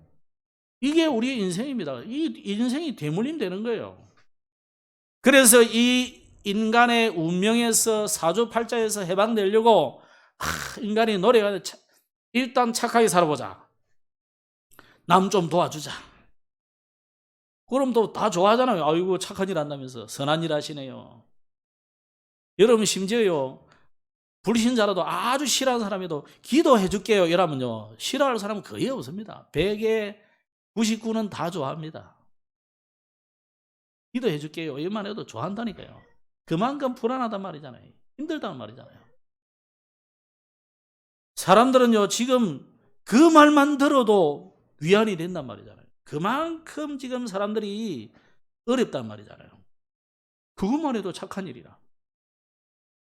이게 우리의 인생입니다. 이 인생이 대물림 되는 거예요. 그래서 이 인간의 운명에서 사주팔자에서 해방되려고 인간이 노래가 일단 착하게 살아보자. 남 좀 도와주자. 그럼 또 다 좋아하잖아요. 아이고 착한 일 한다면서 선한 일 하시네요. 여러분 심지어요, 불신자라도 아주 싫어하는 사람에도 기도해 줄게요 이러면요, 싫어할 사람은 거의 없습니다. 100에 99는 다 좋아합니다. 기도해 줄게요 이만 해도 좋아한다니까요. 그만큼 불안하단 말이잖아요. 힘들다는 말이잖아요. 사람들은요 지금 그 말만 들어도 위안이 된단 말이잖아요. 그만큼 지금 사람들이 어렵단 말이잖아요. 그것만 해도 착한 일이라.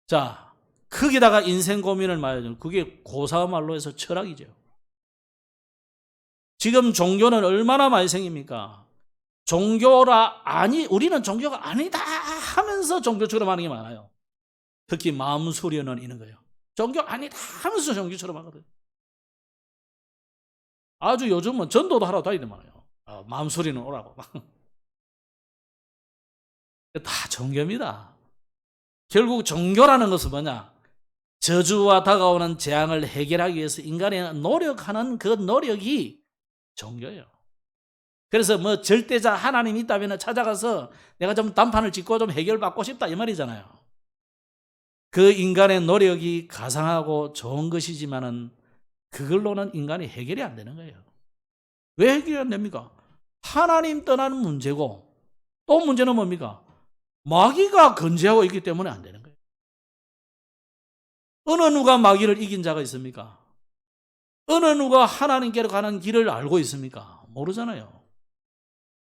자, 거기다가 인생 고민을 말하죠. 그게 고사와 말로 해서 철학이죠. 지금 종교는 얼마나 많이 생깁니까? 우리는 종교가 아니다 하면서 종교처럼 하는 게 많아요. 특히 마음 수련은 이런 거예요. 종교 아니다 하면서 종교처럼 하거든. 아주 요즘은 전도도 하러 다니더만요. 마음소리는 오라고. 다 종교입니다. 결국 종교라는 것은 뭐냐? 저주와 다가오는 재앙을 해결하기 위해서 인간이 노력하는 그 노력이 종교예요. 그래서 뭐 절대자 하나님이 있다면 찾아가서 내가 좀 단판을 짓고 좀 해결받고 싶다 이 말이잖아요. 그 인간의 노력이 가상하고 좋은 것이지만은 그걸로는 인간이 해결이 안 되는 거예요. 왜 해결이 안 됩니까? 하나님 떠나는 문제고 또 문제는 뭡니까? 마귀가 건재하고 있기 때문에 안 되는 거예요. 어느 누가 마귀를 이긴 자가 있습니까? 어느 누가 하나님께로 가는 길을 알고 있습니까? 모르잖아요.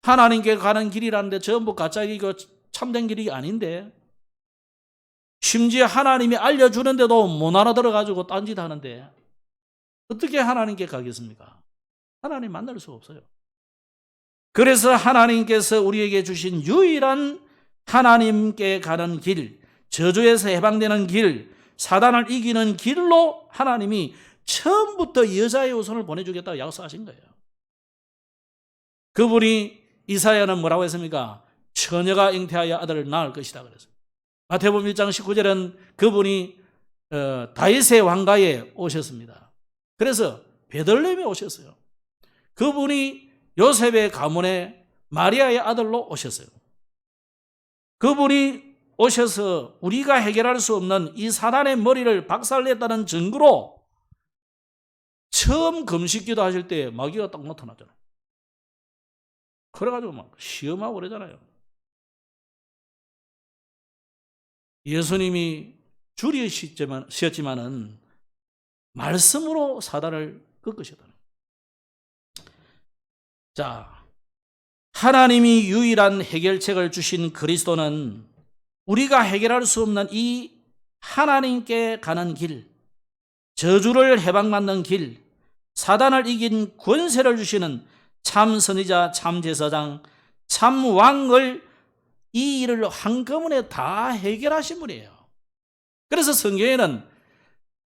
하나님께 가는 길이라는데 전부 가짜이고 참된 길이 아닌데 심지어 하나님이 알려주는데도 못 알아들어가지고 딴짓 하는데 어떻게 하나님께 가겠습니까? 하나님 만날 수 없어요. 그래서 하나님께서 우리에게 주신 유일한 하나님께 가는 길, 저주에서 해방되는 길, 사단을 이기는 길로 하나님이 처음부터 여자의 후손을 보내주겠다고 약속하신 거예요. 그분이 이사야는 뭐라고 했습니까? 처녀가 잉태하여 아들을 낳을 것이다 그랬어요. 마태복음 1장 19절은 그분이 다윗의 왕가에 오셨습니다. 그래서 베들레헴에 오셨어요. 그분이 요셉의 가문에 마리아의 아들로 오셨어요. 그분이 오셔서 우리가 해결할 수 없는 이 사단의 머리를 박살냈다는 증거로 처음 금식기도 하실 때 마귀가 딱 나타났잖아요. 그래가지고 막 시험하고 그러잖아요. 예수님이 줄이셨지만은 말씀으로 사단을 꺾으셨다. 자, 하나님이 유일한 해결책을 주신 그리스도는 우리가 해결할 수 없는 이 하나님께 가는 길, 저주를 해방받는 길, 사단을 이긴 권세를 주시는 참 선지자, 참 제사장, 참 왕을 이 일을 한꺼번에 다 해결하신 분이에요. 그래서 성경에는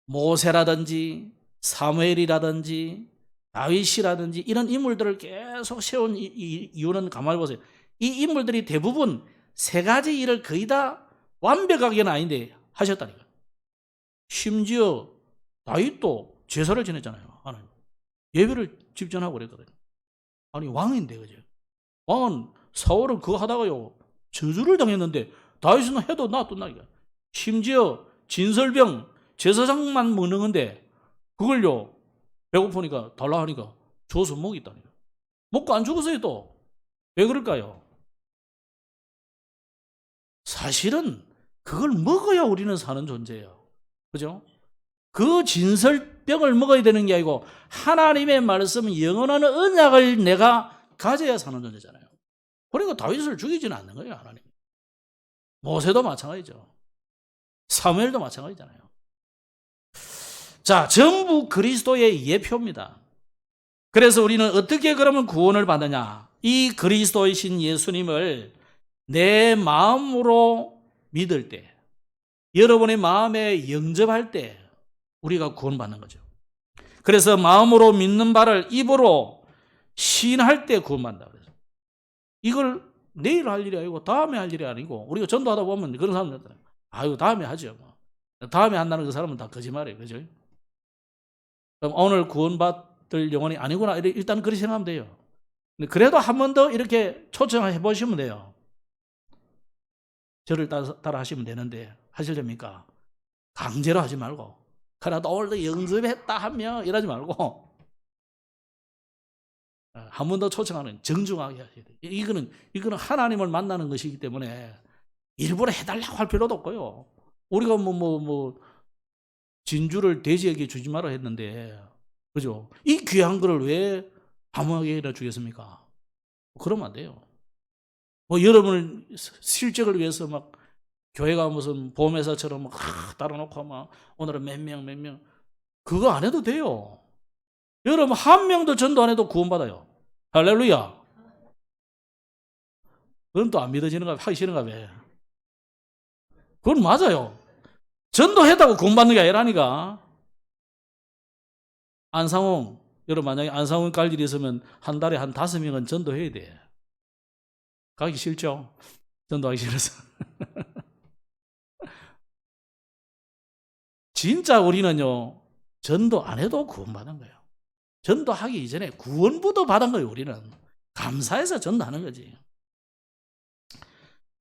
모세라든지 사무엘이라든지 다윗이라든지 이런 인물들을 계속 세운 이유는 가만히 보세요. 이 인물들이 대부분 세 가지 일을 거의 다 완벽하게는 아닌데 하셨다니까. 심지어 다윗도 제사를 지냈잖아요. 하나님. 예배를 집전하고 그랬거든요. 아니 왕인데 그죠? 왕은 사울은 그거 하다가요 저주를 당했는데 다윗은 해도 놔뒀나니까. 심지어 진설병 제사장만 먹는 건데 그걸요 배고프니까 달라 하니까 줘서 먹이다니까. 먹고 안 죽었어요 또. 왜 그럴까요? 사실은 그걸 먹어야 우리는 사는 존재예요. 그죠? 그 진설병을 먹어야 되는 게 아니고 하나님의 말씀 영원한 언약을 내가 가져야 사는 존재잖아요. 그러니까 다윗을 죽이지는 않는 거예요. 하나님. 모세도 마찬가지죠. 사무엘도 마찬가지잖아요. 자, 전부 그리스도의 예표입니다. 그래서 우리는 어떻게 그러면 구원을 받느냐? 이 그리스도이신 예수님을 내 마음으로 믿을 때, 여러분의 마음에 영접할 때 우리가 구원받는 거죠. 그래서 마음으로 믿는 바를 입으로 시인할 때 구원받는다. 그래서 이걸 내일 할 일이 아니고 다음에 할 일이 아니고 우리가 전도하다 보면 그런 사람들 있잖아요. 아유 다음에 하죠. 다음에 한다는 그 사람은 다 거짓말이에요. 그죠? 그럼 오늘 구원받을 영혼이 아니구나 일단 그렇게 생각하면 돼요. 근데 그래도 한 번 더 이렇게 초청해 보시면 돼요. 저를 따라 하시면 되는데 하시렵니까? 강제로 하지 말고 그래도 오늘도 연습했다 하며 이러지 말고 한 번 더 초청하는 정중하게 하셔야 돼요. 이거는 하나님을 만나는 것이기 때문에 일부러 해달라고 할 필요도 없고요. 우리가 진주를 돼지에게 주지 마라 했는데 그죠? 이 귀한 거를 왜 아무에게나 주겠습니까? 그러면 안 돼요. 여러분을 실적을 위해서 막 교회가 무슨 보험회사처럼 막 따라놓고 막 오늘은 몇 명 그거 안 해도 돼요. 여러분 한 명도 전도 안 해도 구원받아요. 할렐루야. 그건 또 안 믿어지는가 하기 싫은가 왜? 그건 맞아요. 전도했다고 구원받는 게 아니라니까. 안상홍 여러분 만약에 안상훈 갈 일이 있으면 한 달에 한 5명은 전도해야 돼. 가기 싫죠? 전도하기 싫어서. 진짜 우리는요, 전도 안 해도 구원받은 거예요. 전도하기 이전에 구원부도 받은 거예요, 우리는. 감사해서 전도하는 거지.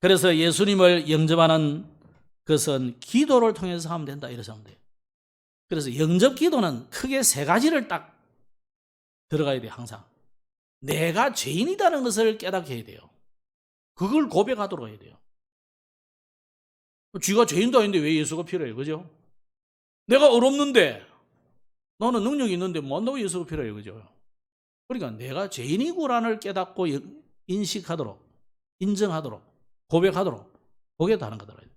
그래서 예수님을 영접하는 것은 기도를 통해서 하면 된다, 이렇게 하면 돼요. 그래서 영접 기도는 크게 3가지를 딱 들어가야 돼요, 항상. 내가 죄인이라는 것을 깨닫게 해야 돼요. 그걸 고백하도록 해야 돼요. 쥐가 죄인도 아닌데 왜 예수가 필요해요, 그죠? 내가 어렵는데, 나는 능력이 있는데 뭐 한다고 예수가 필요해요, 그죠? 그러니까 내가 죄인이구라를 깨닫고 인식하도록, 인정하도록, 고백하도록, 그게 다른 거더라고요.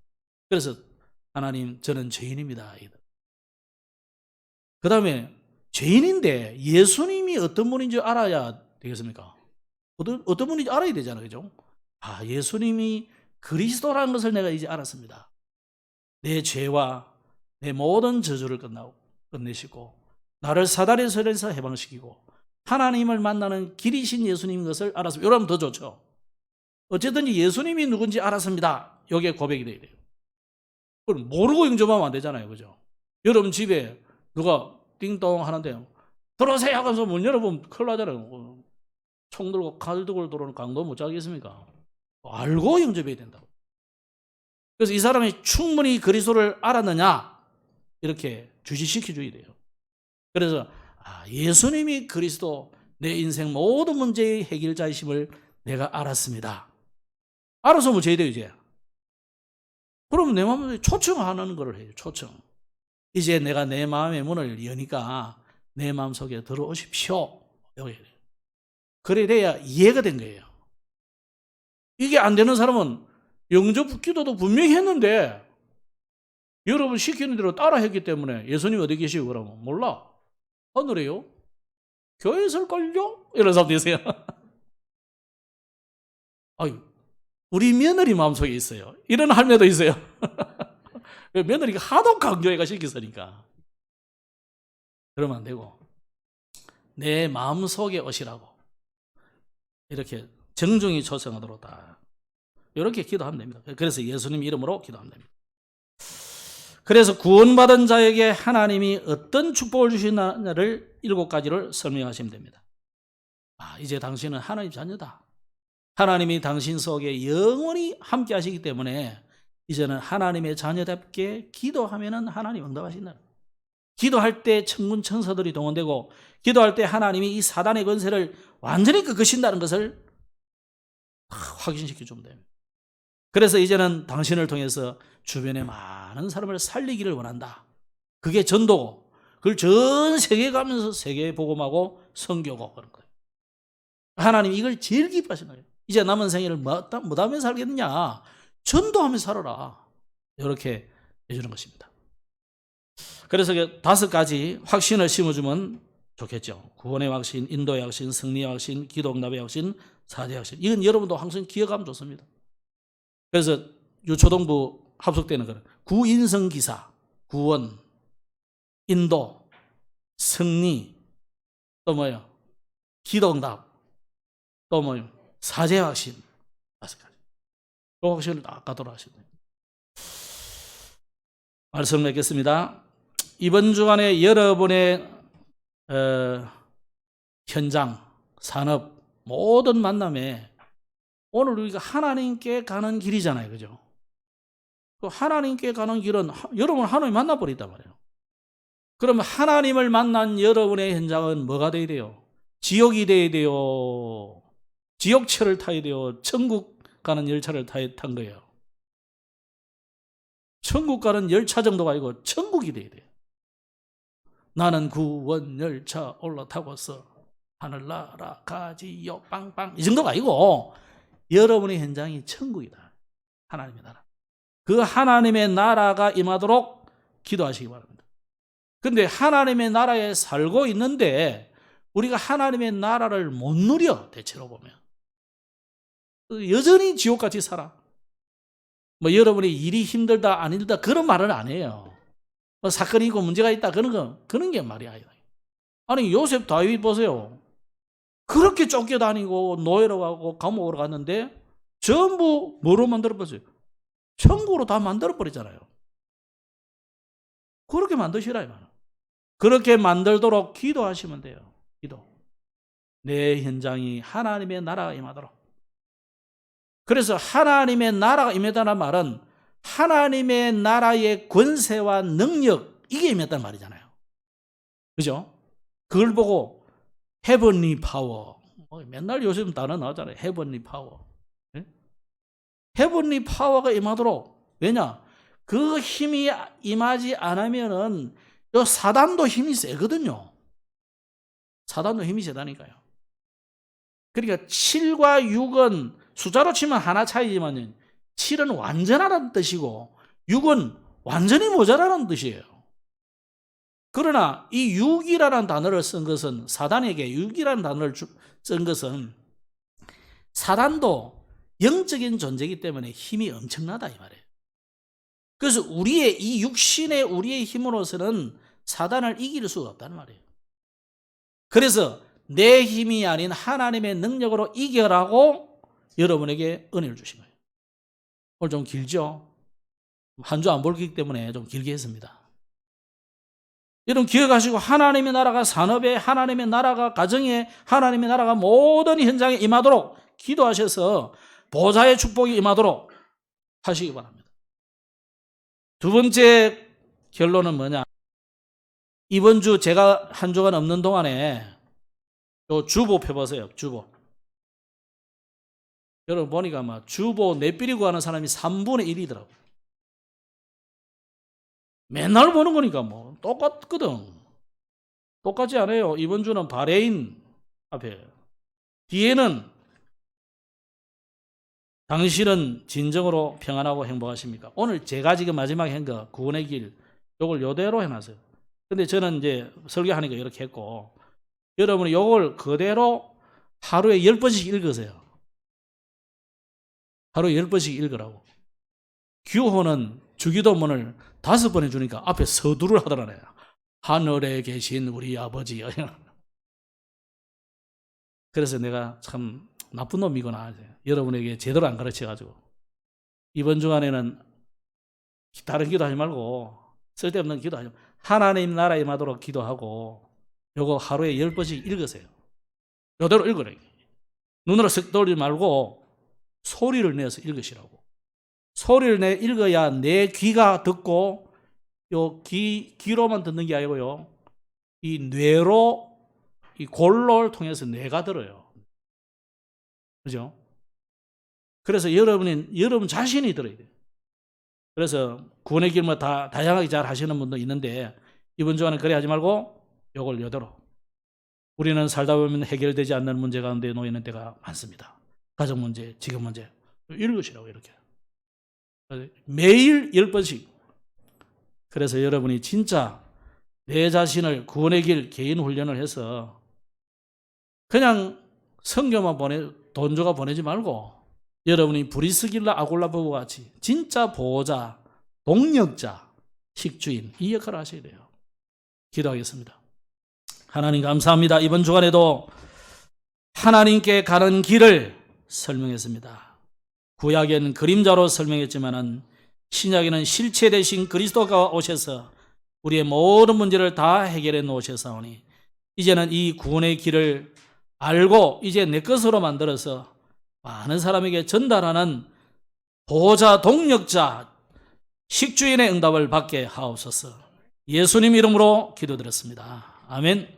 그래서 하나님, 저는 죄인입니다. 그 다음에 죄인인데 예수님이 어떤 분인지 알아야 되겠습니까? 어떤 분인지 알아야 되잖아요, 그죠? 아, 예수님이 그리스도라는 것을 내가 이제 알았습니다. 내 죄와 내 모든 저주를 끝내시고 나를 사단의 설에서 해방시키고 하나님을 만나는 길이신 예수님인 것을 알았습니다. 이러면 더 좋죠. 어쨌든지 예수님이 누군지 알았습니다. 이게 고백이 돼야 돼요. 그럼 모르고 영접하면 안 되잖아요, 그죠? 여러분 집에 누가 띵동 하는데 들어오세요 하면서 문 열어보면 큰일 나잖아요. 총 들고 칼 들고 들어오는 강도 못 잡겠습니까? 알고 영접해야 된다고. 그래서 이 사람이 충분히 그리스도를 알았느냐 이렇게 주시시켜줘야 돼요. 그래서 예수님이 그리스도, 내 인생 모든 문제의 해결자이심을 내가 알았습니다. 알아서 뭐 죄야 돼요, 이제. 그러면 내 마음에 초청하는 걸 해요, 초청. 이제 내가 내 마음의 문을 여니까 내 마음속에 들어오십시오. 그래야 이해가 된 거예요. 이게 안 되는 사람은 영접 기도도 분명히 했는데 여러분 시키는 대로 따라 했기 때문에 예수님 어디 계시고 그러면 몰라. 하늘에요? 교회에 있을걸요? 이런 사람 되세요. 아유, 우리 며느리 마음속에 있어요. 이런 할매도 있어요. 며느리가 하도 강조해가 시키서니까. 그러면 안 되고 내 마음속에 오시라고 이렇게 정중히 초청하도록 다 이렇게 기도하면 됩니다. 그래서 예수님 이름으로 기도하면 됩니다. 그래서 구원받은 자에게 하나님이 어떤 축복을 주시나를 7가지를 설명하시면 됩니다. 이제 당신은 하나님 자녀다. 하나님이 당신 속에 영원히 함께 하시기 때문에 이제는 하나님의 자녀답게 기도하면 하나님 응답하신다. 기도할 때 천군 천사들이 동원되고 기도할 때 하나님이 이 사단의 권세를 완전히 꺾으신다는 것을 확인시켜 주면 됩니다. 그래서 이제는 당신을 통해서 주변의 많은 사람을 살리기를 원한다. 그게 전도고 그걸 전 세계에 가면서 세계에 복음하고 선교고 그런 거예요. 하나님이 이걸 제일 기뻐하시는 거예요. 이제 남은 생애를 뭐 하며 살겠느냐? 전도하며 살아라. 이렇게 해주는 것입니다. 그래서 5가지 확신을 심어주면 좋겠죠. 구원의 확신, 인도의 확신, 승리의 확신, 기도응답의 확신, 사죄의 확신. 이건 여러분도 항상 기억하면 좋습니다. 그래서 유초동부 합숙되는 거는 구인성기사, 구원, 인도, 승리, 또 뭐요? 기도응답, 또 뭐요? 사죄의 확신. 5가지. 그 확신을 다 가도록 하시면 됩니다. 말씀 맺겠습니다. 이번 주간에 여러분의 현장, 산업, 모든 만남에 오늘 우리가 하나님께 가는 길이잖아요, 그죠? 그 하나님께 가는 길은 여러분 하나님 만나버리단 말이에요. 그러면 하나님을 만난 여러분의 현장은 뭐가 돼야 돼요? 지옥이 돼야 돼요. 지옥철을 타야 돼요. 천국 가는 열차를 탄 거예요. 천국 가는 열차 정도가 아니고 천국이 돼야 돼요. 나는 구원 열차 올라타고서 하늘나라 가지요 빵빵 이 정도가 아니고 여러분의 현장이 천국이다. 하나님의 나라. 그 하나님의 나라가 임하도록 기도하시기 바랍니다. 그런데 하나님의 나라에 살고 있는데 우리가 하나님의 나라를 못 누려. 대체로 보면 여전히 지옥같이 살아. 뭐 여러분이 일이 힘들다 안 힘들다 그런 말은 안 해요. 뭐 사건이 있고 문제가 있다 그런 게 말이 아니다. 아니 요셉 다윗 보세요. 그렇게 쫓겨다니고 노예로 가고 감옥으로 갔는데 전부 뭐로 만들어버렸어요? 천국으로 다 만들어버리잖아요. 그렇게 만드시라 이 말이에요. 그렇게 만들도록 기도하시면 돼요. 기도. 내 현장이 하나님의 나라가 임하도록. 그래서 하나님의 나라가 임했다는 말은 하나님의 나라의 권세와 능력, 이게 임했단 말이잖아요. 그죠? 그걸 보고 heavenly power, 맨날 요즘 단어 나오잖아요. heavenly power. heavenly power가 임하도록. 왜냐? 그 힘이 임하지 않으면은 요 사단도 힘이 세거든요. 사단도 힘이 세다니까요. 그러니까 7과 6은 숫자로 치면 하나 차이지만 7은 완전하다는 뜻이고 6은 완전히 모자라는 뜻이에요. 그러나 이 6이라는 단어를 쓴 것은, 사단에게 6이라는 단어를 쓴 것은 사단도 영적인 존재이기 때문에 힘이 엄청나다 이 말이에요. 그래서 우리의 이 육신의 우리의 힘으로서는 사단을 이길 수가 없다는 말이에요. 그래서 내 힘이 아닌 하나님의 능력으로 이겨라고 여러분에게 은혜를 주신 거예요. 오늘 좀 길죠? 한 주 안 볼기 때문에 좀 길게 했습니다. 여러분 기억하시고, 하나님의 나라가 산업에, 하나님의 나라가 가정에, 하나님의 나라가 모든 현장에 임하도록 기도하셔서 보좌의 축복이 임하도록 하시기 바랍니다. 두 번째 결론은 뭐냐? 이번 주 제가 한 주간 없는 동안에 요 주보 펴보세요. 주보. 여러분 보니까 막 주보 내삐리고 하는 사람이 3분의 1이더라고요. 맨날 보는 거니까 뭐 똑같거든. 똑같지 않아요. 이번 주는 바레인 앞에, 뒤에는 당신은 진정으로 평안하고 행복하십니까? 오늘 제가 지금 마지막에 한 거 구원의 길, 요걸 요대로 해놨어요. 근데 저는 이제 설교하니까 이렇게 했고, 여러분이 요걸 그대로 하루에 10번씩 읽으세요. 하루에 10번씩 읽으라고. 규호는 주기도문을 5번 해주니까 앞에 서두를 하더라네요. 하늘에 계신 우리 아버지여. 그래서 내가 참 나쁜 놈이구나. 여러분에게 제대로 안 가르쳐가지고. 이번 주간에는 다른 기도하지 말고, 쓸데없는 기도하지 말고, 하나님 나라 임하도록 기도하고, 요거 하루에 10번씩 읽으세요. 요대로 읽으래. 눈으로 쓱 돌리지 말고 소리를 내서 읽으시라고. 소리를 내 읽어야 내 귀가 듣고, 요 귀로만 듣는 게 아니고요, 이 뇌로, 이 골로를 통해서 뇌가 들어요. 그죠? 그래서 여러분 자신이 들어야 돼요. 그래서 구원의 길 뭐 다 다양하게 잘 하시는 분도 있는데, 이번 주에는 그래 하지 말고 요걸 요대로. 우리는 살다 보면 해결되지 않는 문제 가운데 놓여 있는 때가 많습니다. 가정 문제, 직업 문제. 읽으시라고 이렇게. 매일 10번씩. 그래서 여러분이 진짜 내 자신을 구원의 길 개인 훈련을 해서 그냥 성경만 돈주가 보내지 말고, 여러분이 브리스길라 아골라보고 같이 진짜 보호자, 동력자, 식주인, 이 역할을 하셔야 돼요. 기도하겠습니다. 하나님 감사합니다. 이번 주간에도 하나님께 가는 길을 설명했습니다. 구약에는 그림자로 설명했지만은 신약에는 실체 되신 그리스도가 오셔서 우리의 모든 문제를 다 해결해 놓으셨사오니, 이제는 이 구원의 길을 알고 이제 내 것으로 만들어서 많은 사람에게 전달하는 보호자, 동력자, 식주인의 응답을 받게 하옵소서. 예수님 이름으로 기도드렸습니다. 아멘.